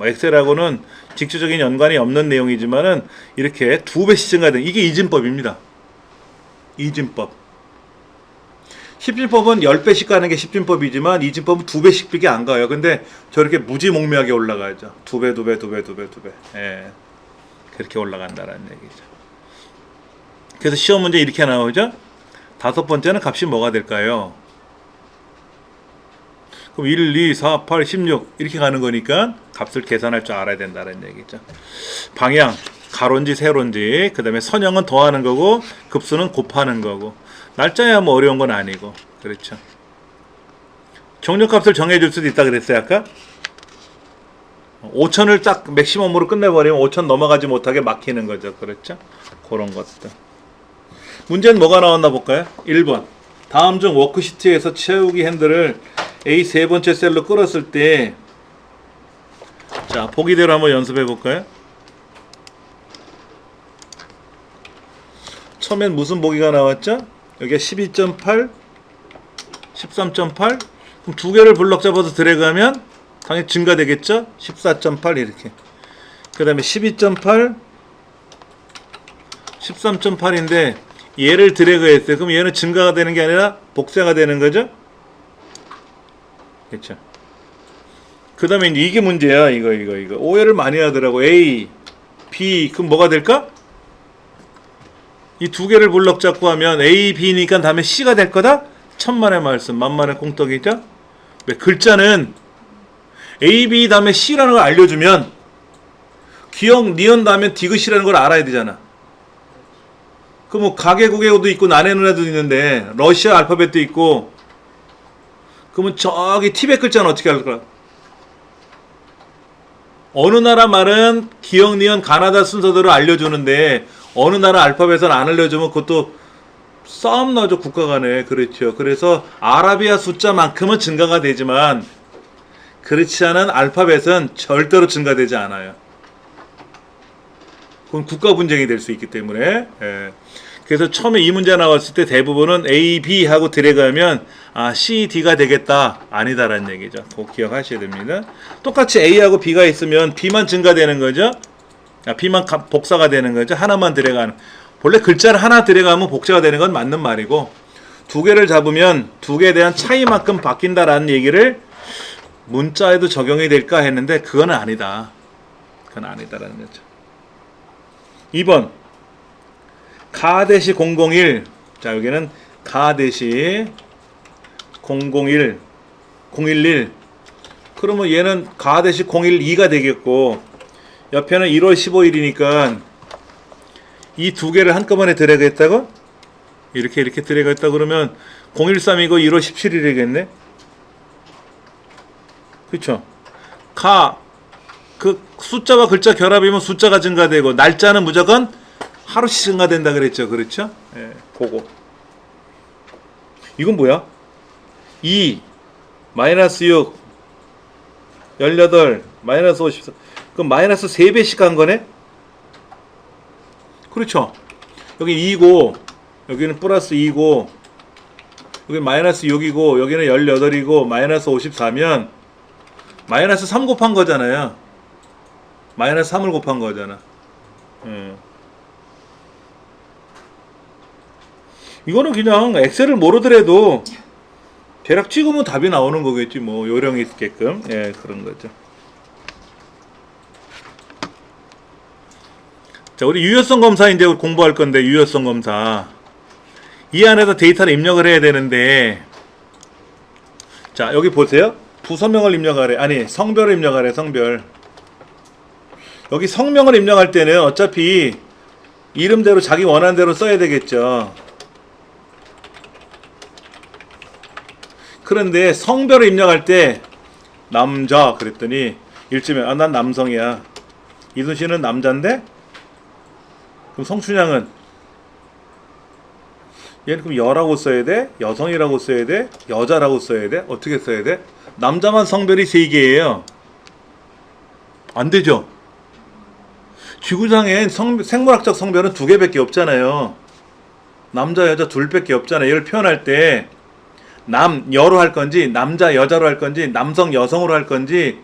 엑셀하고는 직접적인 연관이 없는 내용이지만은 이렇게 2배씩 증가된 이게 이진법입니다. 이진법. 십진법은 10배씩 가는 게 십진법이지만 이진법은 2배씩밖에 안 가요. 근데 저렇게 무지몽매하게 올라가죠. 2배. 그렇게 올라간다는 얘기죠. 그래서 시험 문제 이렇게 나오죠. 5번째는 값이 뭐가 될까요? 그럼 1, 2, 4, 8, 16 이렇게 가는 거니까 값을 계산할 줄 알아야 된다는 얘기죠. 방향, 가로인지 세로인지, 그 다음에 선형은 더하는 거고 급수는 곱하는 거고, 날짜야 뭐 어려운 건 아니고. 그렇죠. 종료값을 정해줄 수도 있다 그랬어요 아까. 5천을 딱 맥시멈으로 끝내버리면 5천 넘어가지 못하게 막히는 거죠. 그렇죠? 그런 것들. 문제는 뭐가 나왔나 볼까요? 1번. 다음 중 워크시트에서 채우기 핸들을 A 세 번째 셀로 끌었을 때, 자, 보기대로 한번 연습해 볼까요? 처음엔 무슨 보기가 나왔죠? 여기가 12.8, 13.8. 그럼 두 개를 블럭 잡아서 드래그하면 당연히 증가되겠죠? 14.8 이렇게. 그 다음에 12.8, 13.8인데 얘를 드래그했어요. 그럼 얘는 증가가 되는 게 아니라 복사가 되는 거죠? 그렇죠. 그 다음에 이게 문제야. 이거. 오해를 많이 하더라고. A, B. 그럼 뭐가 될까? 이 두 개를 블럭 잡고 하면 A, B니까 다음에 C가 될 거다? 천만의 말씀, 만만의 꽁떡이죠? 왜? 글자는 A, B 다음에 C라는 걸 알려주면 기억, 니은 다음에 디귿이라는 걸 알아야 되잖아. 그 뭐 가계국에도 있고 나네 누나도 있는데 러시아 알파벳도 있고, 그러면 저기 티벳 글자는 어떻게 할까? 어느 나라 말은 기억, 니은, 가나다 순서대로 알려주는데 어느 나라 알파벳은 안 알려주면 그것도 싸움 나죠. 국가 간에. 그렇죠. 그래서 아라비아 숫자만큼은 증가가 되지만 그렇지 않은 알파벳은 절대로 증가되지 않아요. 그건 국가 분쟁이 될 수 있기 때문에. 예. 그래서 처음에 이 문제 나왔을 때 대부분은 A, B 하고 들어가면 C, D가 되겠다. 아니다라는 얘기죠. 꼭 기억하셔야 됩니다. 똑같이 A하고 B가 있으면 B만 증가되는 거죠. B만 복사가 되는 거죠. 하나만 들어가는. 원래 글자를 하나 들어가면 복사가 되는 건 맞는 말이고, 두 개를 잡으면 두 개에 대한 차이만큼 바뀐다라는 얘기를 문자에도 적용이 될까 했는데 그건 아니다. 그건 아니다라는 거죠. 2번 가대시 001. 자, 여기는 가대시 001 011. 그러면 얘는 가대시 012가 되겠고, 옆에는 1월 15일이니까 이 두 개를 한꺼번에 들어가겠다고? 이렇게 들어가겠다 그러면 013이고 1월 17일이겠네. 그쵸? 그 숫자와 글자 결합이면 숫자가 증가되고, 날짜는 무조건 하루씩 증가된다 그랬죠. 그렇죠? 예, 그거. 이건 뭐야? 2, 마이너스 6, 18, 마이너스 54. 그럼 마이너스 3배씩 간 거네? 그렇죠? 여기 2고, 여기는 플러스 2고, 여기 마이너스 6이고, 여기는 18이고, 마이너스 54면 마이너스 3 곱한 거잖아요. 마이너스 3을 곱한 거잖아. 이거는 그냥 엑셀을 모르더라도 대략 찍으면 답이 나오는 거겠지. 뭐 요령이 있게끔. 예, 그런 거죠. 자, 우리 유효성 검사 이제 공부할 건데, 유효성 검사. 이 안에다 데이터를 입력을 해야 되는데, 자, 여기 보세요. 부서명을 입력하래. 아니, 성별을 입력하래. 성별. 여기 성명을 입력할 때는 어차피 이름대로 자기 원하는 대로 써야 되겠죠. 그런데 성별을 입력할 때 남자 그랬더니 일쯤에 난 남성이야. 이순 씨는 남자인데? 그럼 성춘향은 얘는 그럼 여라고 써야 돼? 여성이라고 써야 돼? 여자라고 써야 돼? 어떻게 써야 돼? 남자만 성별이 3개예요. 안 되죠. 지구상엔 생물학적 성별은 2개밖에 없잖아요. 남자 여자 둘밖에 없잖아요. 얘를 표현할 때 남 여로 할 건지, 남자 여자로 할 건지, 남성 여성으로 할 건지,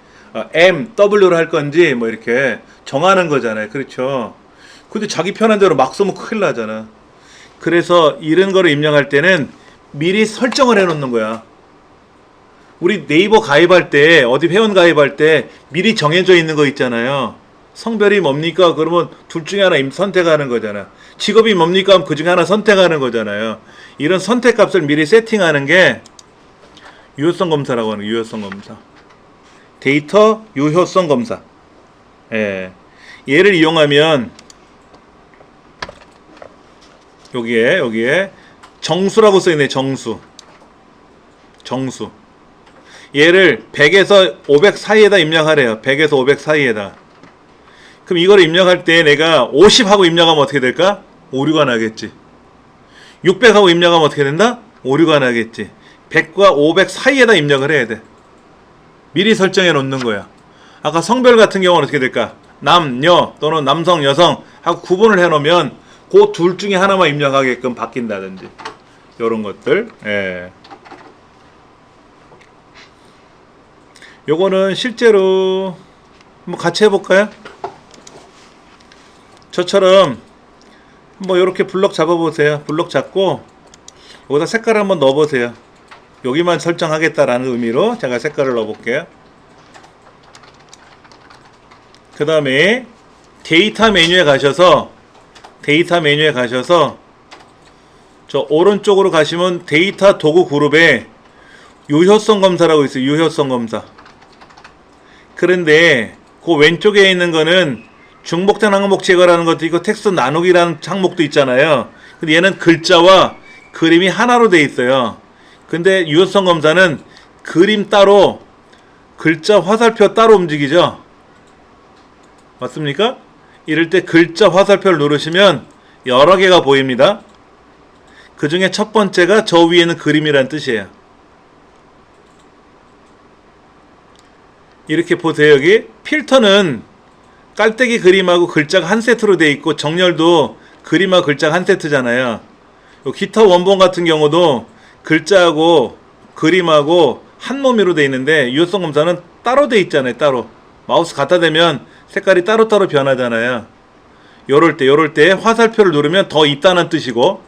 M W로 할 건지 뭐 이렇게 정하는 거잖아요. 그렇죠. 근데 자기 편한 대로 막 쓰면 큰일 나잖아. 그래서 이런 거를 입력할 때는 미리 설정을 해 놓는 거야. 우리 네이버 가입할 때, 어디 회원 가입할 때 미리 정해져 있는 거 있잖아요. 성별이 뭡니까? 그러면 둘 중에 하나 선택하는 거잖아. 직업이 뭡니까? 하면 그 중에 하나 선택하는 거잖아요. 이런 선택값을 미리 세팅하는 게 유효성 검사라고 하는 거예요. 유효성 검사. 데이터 유효성 검사. 예. 얘를 이용하면 여기에 정수라고 써있네. 정수. 얘를 100에서 500 사이에다 입력하래요. 100에서 500 사이에다. 그럼 이거를 입력할 때 내가 50하고 입력하면 어떻게 될까? 오류가 나겠지. 600하고 입력하면 어떻게 된다? 오류가 나겠지. 100과 500 사이에다 입력을 해야 돼. 미리 설정해 놓는 거야. 아까 성별 같은 경우는 어떻게 될까? 남녀 또는 남성 여성 하고 구분을 해 놓으면 그 둘 중에 하나만 입력하게끔 바뀐다든지 요런 것들. 예. 요거는 실제로 한번 같이 해볼까요? 저처럼 뭐 이렇게 블럭 잡아보세요. 블럭 잡고 여기다 색깔을 한번 넣어보세요. 여기만 설정하겠다라는 의미로 제가 색깔을 넣어볼게요. 그 다음에 데이터 메뉴에 가셔서 저 오른쪽으로 가시면 데이터 도구 그룹에 유효성 검사라고 있어요. 유효성 검사. 그런데 그 왼쪽에 있는 거는 중복된 항목 제거라는 것도 있고 텍스트 나누기라는 항목도 있잖아요. 근데 얘는 글자와 그림이 하나로 돼 있어요. 근데 유효성 검사는 그림 따로 글자 화살표 따로 움직이죠. 맞습니까? 이럴 때 글자 화살표를 누르시면 여러 개가 보입니다. 그 중에 첫 번째가 저 위에는 그림이란 뜻이에요. 이렇게 보세요. 여기 필터는 깔때기 그림하고 글자가 한 세트로 돼 있고 정렬도 그림하고 글자가 한 세트잖아요. 기타 원본 같은 경우도 글자하고 그림하고 한 몸으로 돼 있는데 유효성 검사는 따로 돼 있잖아요. 따로 마우스 갖다 대면 색깔이 따로따로 변하잖아요. 요럴 때 화살표를 누르면 더 있다는 뜻이고,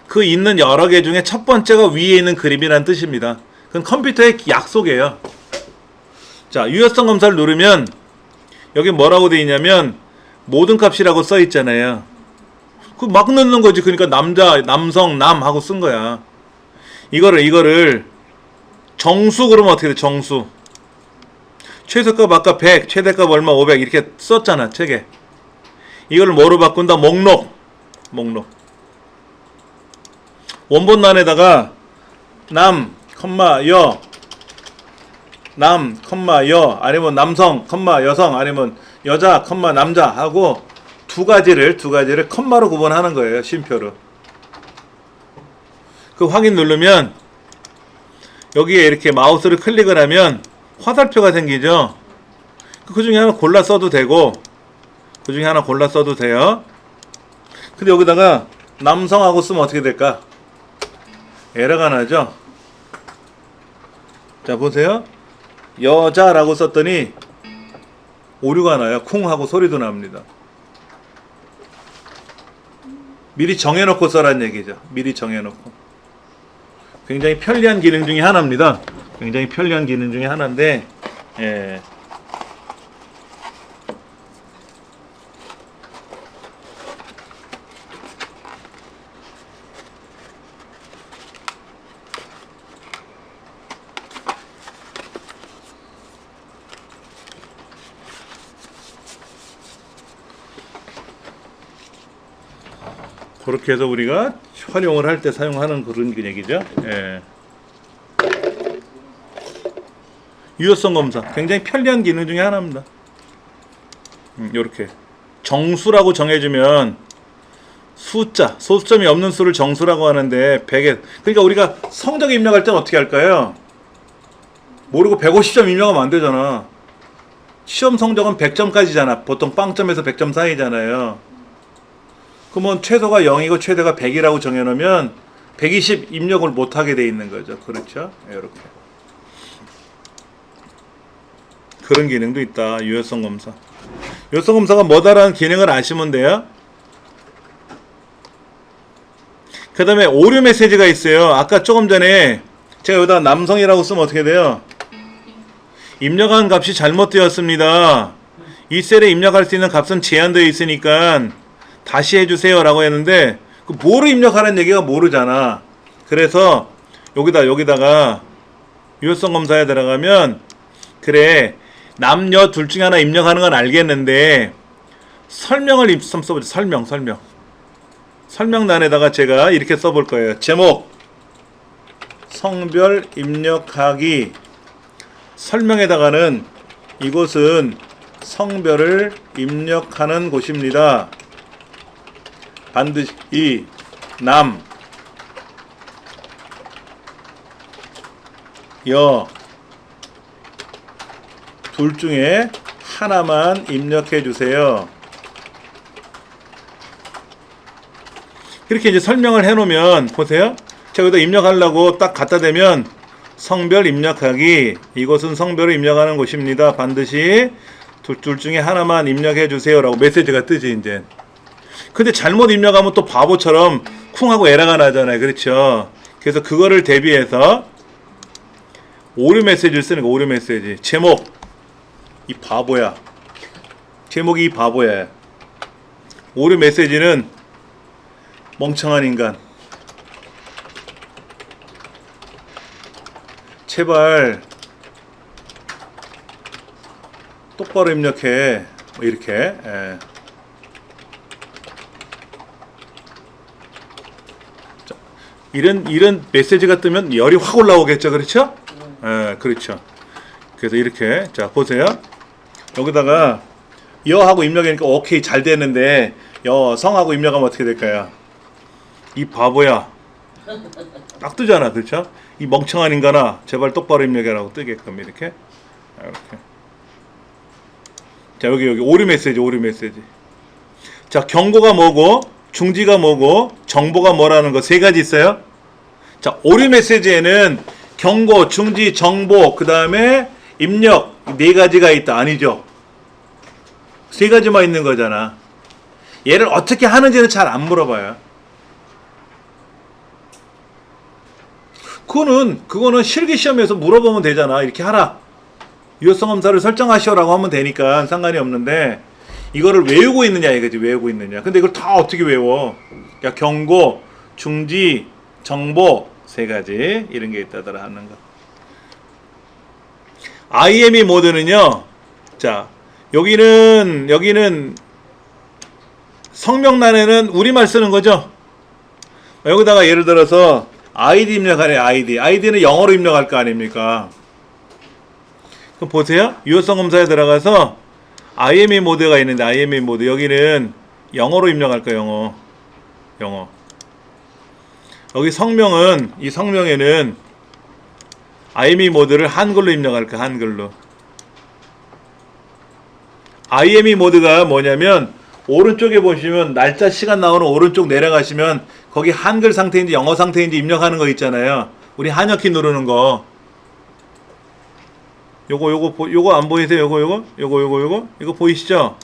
그 있는 여러 개 중에 첫 번째가 위에 있는 그림이라는 뜻입니다. 그건 컴퓨터의 약속이에요. 자, 유효성 검사를 누르면 여기 뭐라고 돼 있냐면 모든 값이라고 써 있잖아요. 그 막 넣는 거지. 그러니까 남자, 남성, 남 하고 쓴 거야. 이거를 정수 그러면 어떻게 돼? 정수. 최소값 아까 100, 최대값 얼마 500 이렇게 썼잖아, 책에. 이걸 뭐로 바꾼다? 목록. 원본란에다가 남, 여, 남, 여, 아니면 남성, 여성, 아니면 여자, 남자 하고 두 가지를 컴마로 구분하는 거예요. 쉼표로. 그 확인 누르면 여기에 이렇게 마우스를 클릭을 하면 화살표가 생기죠. 그 중에 하나 골라 써도 되고, 근데 여기다가 남성하고 쓰면 어떻게 될까? 에러가 나죠. 자, 보세요. 여자라고 썼더니 오류가 나요. 쿵 하고 소리도 납니다. 미리 정해놓고 써란 얘기죠. 미리 정해놓고. 굉장히 편리한 기능 중에 하나입니다. 굉장히 편리한 기능 중에 하나인데, 예. 그렇게 해서 우리가 활용을 할 때 사용하는 그런 얘기죠. 예. 유효성 검사 굉장히 편리한 기능 중에 하나입니다. 이렇게 정수라고 정해주면 숫자, 소수점이 없는 수를 정수라고 하는데 100에, 그러니까 우리가 성적 입력할 때는 어떻게 할까요? 모르고 150점 입력하면 안 되잖아. 시험 성적은 100점까지잖아. 보통 빵점에서 100점 사이잖아요. 그러면 최소가 0이고 최대가 100이라고 정해놓으면 120 입력을 못하게 돼 있는 거죠. 그렇죠? 이렇게. 그런 기능도 있다. 유효성 검사. 유효성 검사가 뭐다라는 기능을 아시면 돼요. 그 다음에 오류 메시지가 있어요. 아까 조금 전에 제가 여기다 남성이라고 쓰면 어떻게 돼요? 입력한 값이 잘못되었습니다. 이 셀에 입력할 수 있는 값은 제한되어 있으니까 다시 해주세요 라고 했는데, 그 뭐를 입력하라는 얘기가 모르잖아. 그래서 여기다가 유효성 검사에 들어가면, 그래 남녀 둘 중에 하나 입력하는 건 알겠는데 설명을 써보죠. 설명란에다가 제가 이렇게 써볼 거예요. 제목 성별 입력하기. 설명에다가는 이곳은 성별을 입력하는 곳입니다. 반드시 남, 여 둘 중에 하나만 입력해 주세요. 이렇게 이제 설명을 해 놓으면 보세요. 제가 여기다 입력하려고 딱 갖다 대면 성별 입력하기, 이곳은 성별을 입력하는 곳입니다. 반드시 둘 중에 하나만 입력해 주세요 라고 메시지가 뜨지 이제. 근데 잘못 입력하면 또 바보처럼 쿵 하고 에러가 나잖아요. 그렇죠? 그래서 그거를 대비해서 오류 메시지를 쓰는 거. 오류 메시지. 제목 이 바보야. 제목이 이 바보야. 오류 메시지는 멍청한 인간. 제발 똑바로 입력해. 뭐 이렇게. 예. 자, 이런 메시지가 뜨면 열이 확 올라오겠죠. 그렇죠? 예, 그렇죠. 그래서 이렇게 자 보세요. 여기다가 여하고 입력하니까 오케이 잘 됐는데 여성하고 입력하면 어떻게 될까요? 이 바보야. 딱 뜨잖아. 그렇죠? 이 멍청한 인간아 제발 똑바로 입력해라고 뜨게끔 이렇게. 자, 여기 오류 메시지, 오류 메시지. 자, 경고가 뭐고, 중지가 뭐고, 정보가 뭐라는 거 세 가지 있어요. 자, 오류 메시지에는 경고, 중지, 정보, 그 다음에 입력 네 가지가 있다. 아니죠? 세 가지만 있는 거잖아. 얘를 어떻게 하는지는 잘 안 물어봐요. 그거는 실기시험에서 물어보면 되잖아. 이렇게 하라. 유효성 검사를 설정하시오라고 하면 되니까 상관이 없는데, 이거를 외우고 있느냐 이거지. 외우고 있느냐. 근데 이걸 다 어떻게 외워? 그러니까 경고, 중지, 정보 세 가지 이런 게 있다더라 하는 거. IME 모드는요. 자, 여기는 성명란에는 우리말 쓰는 거죠. 여기다가 예를 들어서 아이디 입력하래. 아이디는 영어로 입력할 거 아닙니까? 그럼 보세요. 유효성 검사에 들어가서 IME 모드가 있는데, IME 모드 여기는 영어로 입력할 거예요. 영어. 여기 성명은, 이 성명에는 IME 모드를 한글로 입력할 거야. 한글로. IME 모드가 뭐냐면, 오른쪽에 보시면 날짜 시간 나오는 오른쪽 내려가시면 거기 한글 상태인지 영어 상태인지 입력하는 거 있잖아요. 우리 한역키 누르는 거. 요거 안 보이세요? 요거 보이시죠?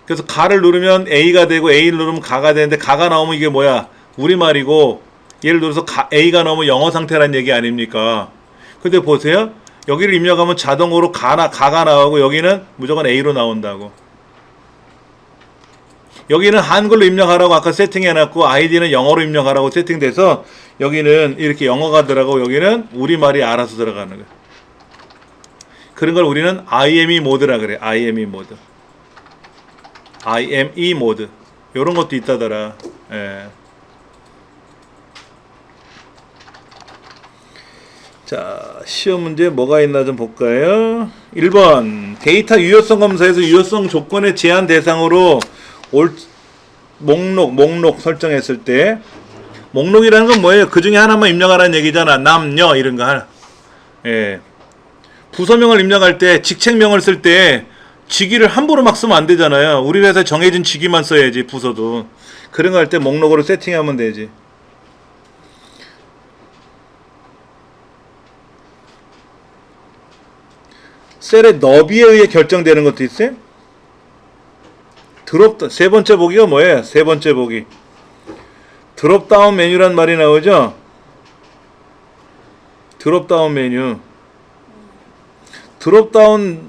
그래서 가를 누르면 A가 되고 A를 누르면 가가 되는데, 가가 나오면 이게 뭐야? 우리말이고, 예를 들어서 A가 나오면 영어 상태란 얘기 아닙니까? 근데 보세요. 여기를 입력하면 자동으로 가가 나오고, 여기는 무조건 A로 나온다고. 여기는 한글로 입력하라고 아까 세팅해놨고, 아이디는 영어로 입력하라고 세팅돼서 여기는 이렇게 영어가 들어가고, 여기는 우리말이 알아서 들어가는 거야. 그런 걸 우리는 IME 모드라 그래. IME 모드. IME 모드. 요런 것도 있다더라. 예. 자, 시험 문제 뭐가 있나 좀 볼까요? 1번. 데이터 유효성 검사에서 유효성 조건의 제한 대상으로 목록 설정했을 때, 목록이라는 건 뭐예요? 그 중에 하나만 입력하라는 얘기잖아. 남녀 이런 거 하나. 예. 부서명을 입력할 때, 직책명을 쓸 때 직위를 함부로 막 쓰면 안 되잖아요. 우리 회사에 정해진 직위만 써야지. 부서도 그런 거 할 때 목록으로 세팅하면 되지. 셀의 너비에 의해 결정되는 것도 있어요. 세 번째 보기가 뭐예요? 세 번째 보기. 드롭다운 메뉴란 말이 나오죠. 드롭다운 메뉴. 드롭다운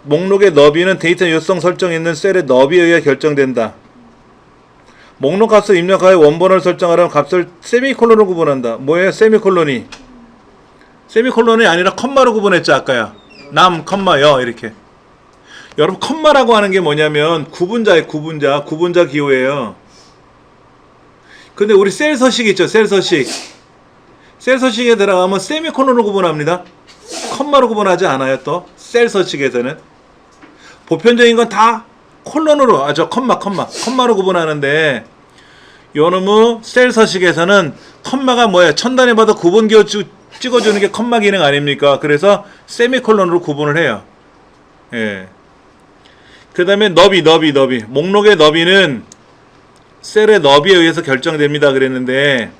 목록의 너비는 데이터 유효성 설정에 있는 셀의 너비에 의해 결정된다. 목록 값을 입력하여 원본을 설정하려면 값을 세미콜론으로 구분한다. 뭐예요? 세미콜론이 아니라 컴마로 구분했죠. 아까야. 남, 컴마, 여 이렇게. 여러분 컴마라고 하는 게 뭐냐면 구분자예요. 구분자 기호예요. 근데 우리 셀 서식 있죠. 셀 서식에 들어가면 세미콜론으로 구분합니다. 컴마로 구분하지 않아요. 또 셀 서식에서는 보편적인 건 다 콜론으로, 컴마로 구분하는데, 요놈의 셀 서식에서는 컴마가 뭐야? 천단에 봐도 구분 기호 찍어주는 게 컴마 기능 아닙니까? 그래서 세미콜론으로 구분을 해요. 예. 그 다음에 너비. 목록의 너비는 셀의 너비에 의해서 결정됩니다. 그랬는데,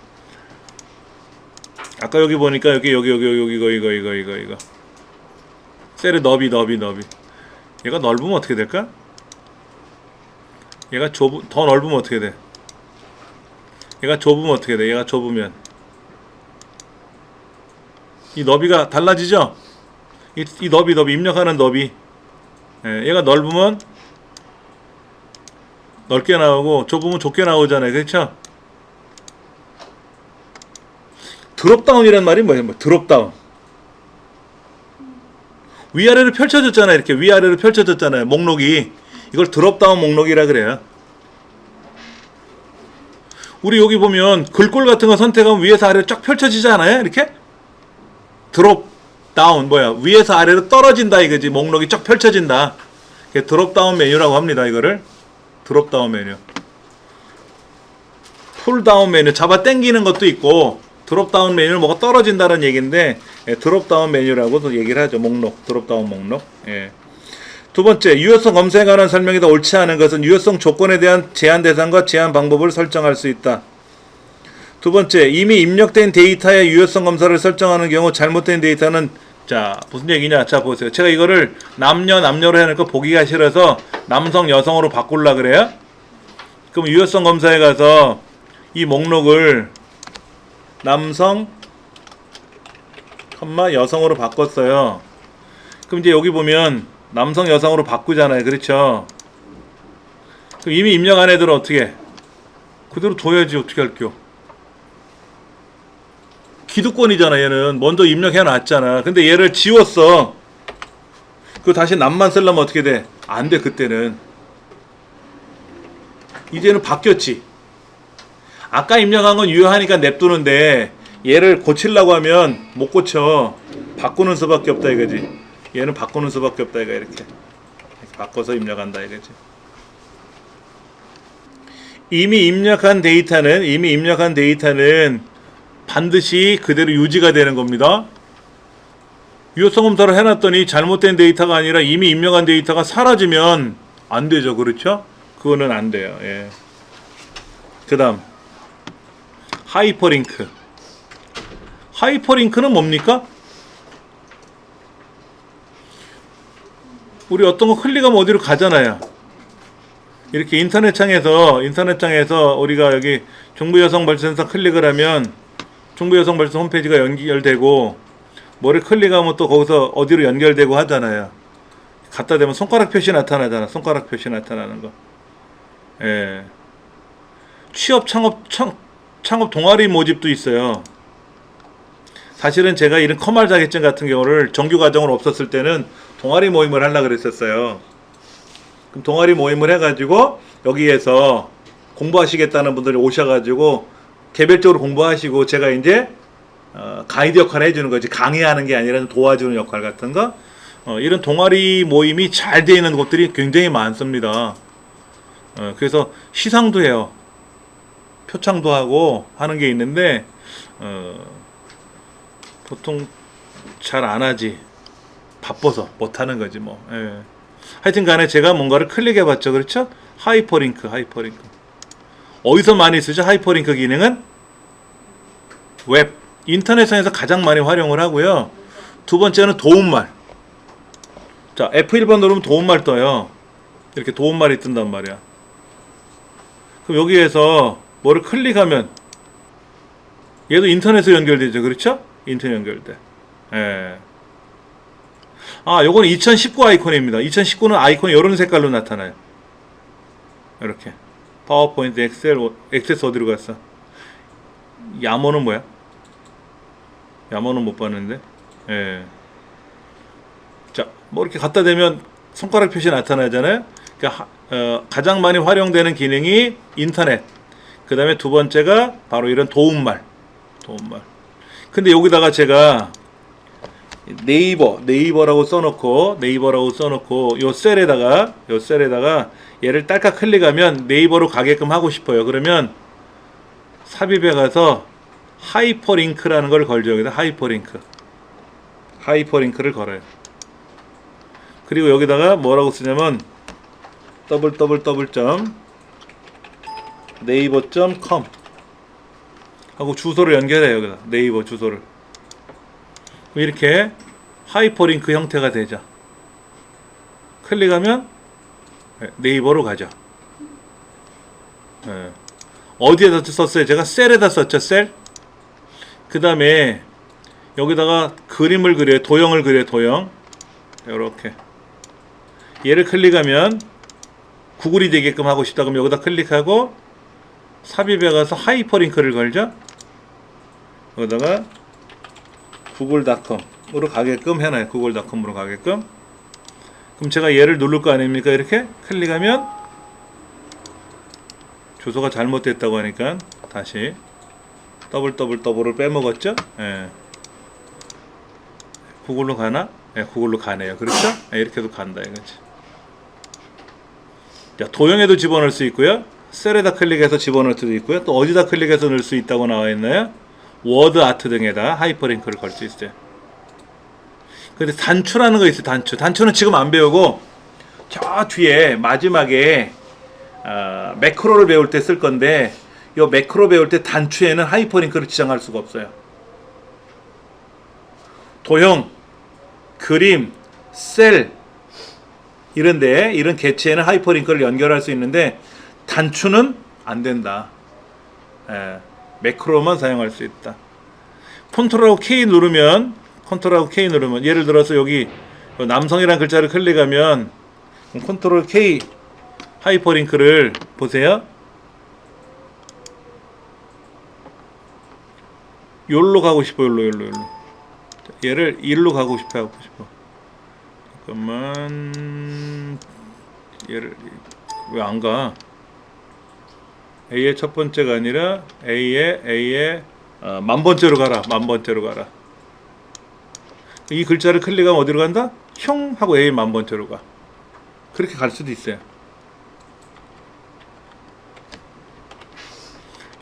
아까 여기 보니까 이거. 셀의 너비. 얘가 넓으면 어떻게 될까? 얘가 더 넓으면 어떻게 돼? 얘가 좁으면 어떻게 돼? 얘가 좁으면 이 너비가 달라지죠? 이 너비 입력하는 너비. 예, 얘가 넓으면 넓게 나오고 좁으면 좁게 나오잖아요. 그렇죠? 드롭다운이란 말이 뭐예요? 드롭다운. 위아래로 펼쳐졌잖아요. 이렇게 위아래로 펼쳐졌잖아요. 목록이. 이걸 드롭다운 목록이라 그래요. 우리 여기 보면 글꼴 같은 거 선택하면 위에서 아래로 쫙 펼쳐지지 않아요? 이렇게? 드롭다운 위에서 아래로 떨어진다 이거지. 목록이 쫙 펼쳐진다. 드롭다운 메뉴라고 합니다. 이거를 드롭다운 메뉴. 풀다운 메뉴. 잡아 당기는 것도 있고, 드롭다운 메뉴는 뭐가 떨어진다는 얘기인데, 예, 드롭다운 메뉴라고도 얘기를 하죠. 목록, 드롭다운 목록. 예. 두 번째, 유효성 검사에 관한 설명이다. 옳지 않은 것은 유효성 조건에 대한 제한 대상과 제한 방법을 설정할 수 있다. 두 번째, 이미 입력된 데이터의 유효성 검사를 설정하는 경우 잘못된 데이터는, 자, 무슨 얘기냐? 자, 보세요. 제가 이거를 남녀로 해놓고 보기가 싫어서 남성, 여성으로 바꾸려 그래요? 그럼 유효성 검사에 가서 이 목록을 남성, 여성으로 바꿨어요. 그럼 이제 여기 보면 남성, 여성으로 바꾸잖아요. 그렇죠? 그럼 이미 입력한 애들은 어떻게 해? 그대로 둬야지. 어떻게 할게요? 기득권이잖아. 얘는 먼저 입력해 놨잖아. 근데 얘를 지웠어. 그거 다시 남만 쓰려면 어떻게 돼? 안 돼. 그때는 이제는 바뀌었지. 아까 입력한 건 유효하니까 냅두는데 얘를 고치려고 하면 못 고쳐. 바꾸는 수밖에 없다 이거지. 얘는 바꾸는 수밖에 없다 이거. 이렇게 바꿔서 입력한다 이거지. 이미 입력한 데이터는 반드시 그대로 유지가 되는 겁니다. 유효성 검사를 해놨더니 잘못된 데이터가 아니라 이미 입력한 데이터가 사라지면 안 되죠. 그렇죠? 그거는 안 돼요. 예. 그 다음 하이퍼링크. 하이퍼링크는 뭡니까? 우리 어떤 거 클릭하면 어디로 가잖아요. 이렇게 인터넷창에서 우리가 여기 중부여성발전센터 클릭을 하면 중부여성발전센터 홈페이지가 연결되고, 뭐를 클릭하면 또 거기서 어디로 연결되고 하잖아요. 갖다 대면 손가락 표시 나타나잖아. 손가락 표시 나타나는 거. 예. 취업 창업 동아리 모집도 있어요. 사실은 제가 이런 커말 자격증 같은 경우를 정규 과정으로 없었을 때는 동아리 모임을 하려고 그랬었어요. 그럼 동아리 모임을 해가지고 여기에서 공부하시겠다는 분들이 오셔가지고 개별적으로 공부하시고, 제가 이제 가이드 역할을 해주는 거지. 강의하는 게 아니라 도와주는 역할 같은 거. 이런 동아리 모임이 잘 되어 있는 곳들이 굉장히 많습니다. 그래서 시상도 해요. 표창도 하고 하는 게 있는데 보통 잘 안 하지. 바빠서 못 하는 거지 뭐. 예. 하여튼 간에 제가 뭔가를 클릭해 봤죠. 그렇죠? 하이퍼링크. 어디서 많이 쓰죠? 하이퍼링크 기능은 웹, 인터넷상에서 가장 많이 활용을 하고요. 두 번째는 도움말. 자, F1번 누르면 도움말 떠요. 이렇게 도움말이 뜬단 말이야. 그럼 여기에서 뭐를 클릭하면 얘도 인터넷으로 연결되죠. 그렇죠? 인터넷 연결돼. 예. 아, 요거는 2019 아이콘입니다. 2019는 아이콘이 이런 색깔로 나타나요. 이렇게. 파워포인트, 엑셀, 액세스 어디로 갔어? 야모는 뭐야? 야모는 못 봤는데. 예. 자, 뭐 이렇게 갖다 대면 손가락 표시 나타나잖아요. 그러니까 가장 많이 활용되는 기능이 인터넷. 그 다음에 두 번째가 바로 이런 도움말. 근데 여기다가 제가 네이버라고 써놓고 요 셀에다가 얘를 딸깍 클릭하면 네이버로 가게끔 하고 싶어요. 그러면 삽입에 가서 하이퍼링크라는 걸 걸죠. 여기다 하이퍼링크를 걸어요. 그리고 여기다가 뭐라고 쓰냐면 www.naver.com 하고 주소를 연결해요. 여기다 네이버 주소를. 이렇게 하이퍼링크 형태가 되죠. 클릭하면 네이버로 가죠. 네. 어디에다 썼어요? 제가 셀에다 썼죠. 셀. 그 다음에 여기다가 그림을 그려요. 도형을 그려요. 도형. 이렇게 얘를 클릭하면 구글이 되게끔 하고 싶다. 그럼 여기다 클릭하고 삽입에 가서 하이퍼링크를 걸죠. 여기다가 google.com으로 가게끔 해놔요. google.com으로 가게끔. 그럼 제가 얘를 누를 거 아닙니까? 이렇게 클릭하면 주소가 잘못됐다고 하니까 다시 더블을 빼먹었죠? 예. 구글로 가나? 예, 구글로 가네요. 그렇죠? 예, 이렇게도 간다 이거지. 자, 도형에도 집어넣을 수 있고요. 셀에다 클릭해서 집어넣을 수도 있고요. 또 어디다 클릭해서 넣을 수 있다고 나와 있나요? 워드 아트 등에다 하이퍼링크를 걸 수 있어요. 근데 단추라는 거 있어요. 단추는 지금 안 배우고 저 뒤에 마지막에 매크로를 배울 때 쓸 건데, 이 매크로 배울 때 단추에는 하이퍼링크를 지정할 수가 없어요. 도형, 그림, 셀 이런데 이런 개체에는 하이퍼링크를 연결할 수 있는데 단추는 안 된다. 매크로만 사용할 수 있다. 컨트롤하고 K 누르면 예를 들어서 여기 남성이라는 글자를 클릭하면 컨트롤 K 하이퍼링크를 보세요. 요로 가고 싶어. 요로. 얘를 일로 가고 싶어. 잠깐만. 얘를 왜 안 가? A의 첫 번째가 아니라 A의 만번째로 가라. 이 글자를 클릭하면 어디로 간다? 형 하고 A 만번째로 가. 그렇게 갈 수도 있어요.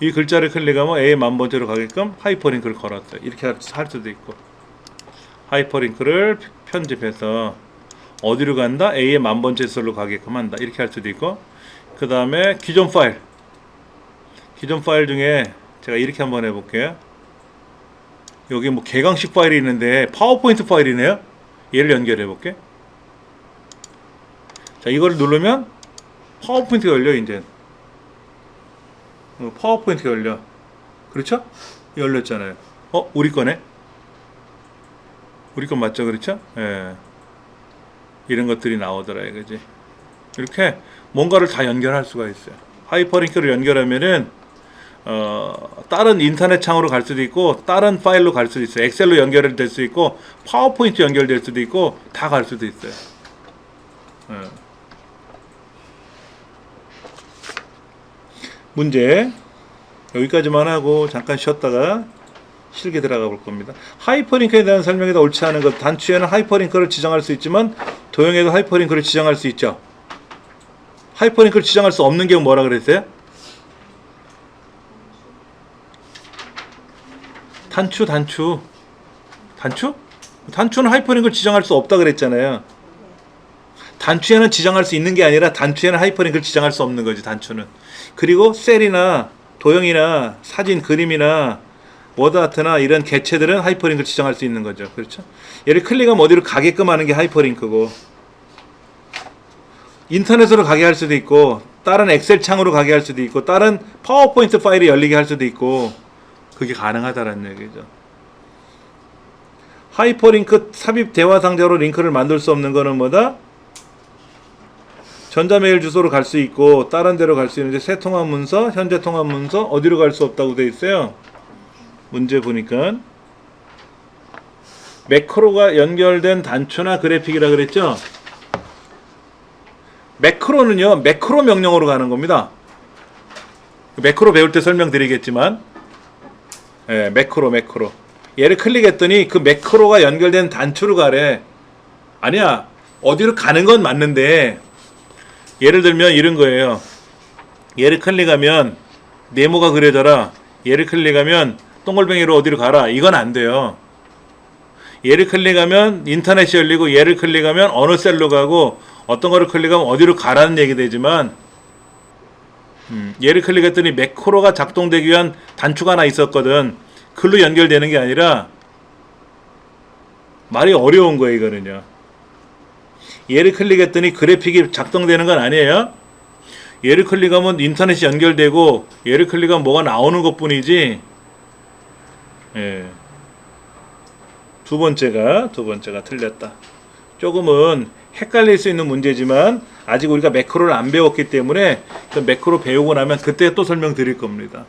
이 글자를 클릭하면 A 만번째로 가게끔 하이퍼링크를 걸었어요. 이렇게 할 수도 있고, 하이퍼링크를 편집해서 어디로 간다? A의 만번째 수로 가게끔 한다. 이렇게 할 수도 있고, 그 다음에 기존 파일 중에 제가 이렇게 한번 해볼게요. 여기 뭐 개강식 파일이 있는데 파워포인트 파일이네요. 얘를 연결해 볼게. 자, 이거를 누르면 파워포인트가 열려. 이제 파워포인트가 열려. 그렇죠? 열렸잖아요. 우리 거네. 우리 건 맞죠? 그렇죠? 예. 이런 것들이 나오더라 이거지. 이렇게 뭔가를 다 연결할 수가 있어요. 하이퍼링크를 연결하면은 다른 인터넷 창으로 갈 수도 있고, 다른 파일로 갈 수도 있어요. 엑셀로 연결될 수 있고, 파워포인트 연결될 수도 있고, 다 갈 수도 있어요. 문제 여기까지만 하고 잠깐 쉬었다가 실기 들어가 볼 겁니다. 하이퍼링크에 대한 설명이다. 옳지 않은 것. 단추에는 하이퍼링크를 지정할 수 있지만 도형에도 하이퍼링크를 지정할 수 있죠. 하이퍼링크를 지정할 수 없는 경우 뭐라 그랬어요? 단추는 하이퍼링크를 지정할 수 없다 그랬잖아요. 단추에는 지정할 수 있는 게 아니라 단추에는 하이퍼링크를 지정할 수 없는 거지, 단추는. 그리고 셀이나 도형이나 사진, 그림이나 워드아트나 이런 개체들은 하이퍼링크를 지정할 수 있는 거죠. 그렇죠? 얘를 클릭하면 어디로 가게끔 하는 게 하이퍼링크고, 인터넷으로 가게 할 수도 있고, 다른 엑셀 창으로 가게 할 수도 있고, 다른 파워포인트 파일이 열리게 할 수도 있고, 그게 가능하다는 얘기죠. 하이퍼링크 삽입 대화 상자로 링크를 만들 수 없는 거는 뭐다? 전자메일 주소로 갈 수 있고 다른 데로 갈 수 있는데, 새 통화 문서, 현재 통화 문서 어디로 갈 수 없다고 돼 있어요. 문제 보니까 매크로가 연결된 단추나 그래픽이라 그랬죠. 매크로는요, 매크로 명령어로 가는 겁니다. 매크로 배울 때 설명드리겠지만, 매크로. 얘를 클릭했더니 그 매크로가 연결된 단추로 가래. 아니야, 어디로 가는 건 맞는데, 예를 들면 이런 거예요. 얘를 클릭하면 네모가 그려져라. 얘를 클릭하면 동글뱅이로 어디로 가라. 이건 안 돼요. 얘를 클릭하면 인터넷이 열리고, 얘를 클릭하면 어느 셀로 가고, 어떤 거를 클릭하면 어디로 가라는 얘기 되지만, 얘를 클릭했더니 매크로가 작동되기 위한 단추가 하나 있었거든. 글로 연결되는 게 아니라, 말이 어려운 거예요, 이거는요. 얘를 클릭했더니 그래픽이 작동되는 건 아니에요. 얘를 클릭하면 인터넷이 연결되고, 얘를 클릭하면 뭐가 나오는 것 뿐이지. 두 번째가 틀렸다. 조금은 헷갈릴 수 있는 문제지만 아직 우리가 매크로를 안 배웠기 때문에 그 매크로 배우고 나면 그때 또 설명드릴 겁니다.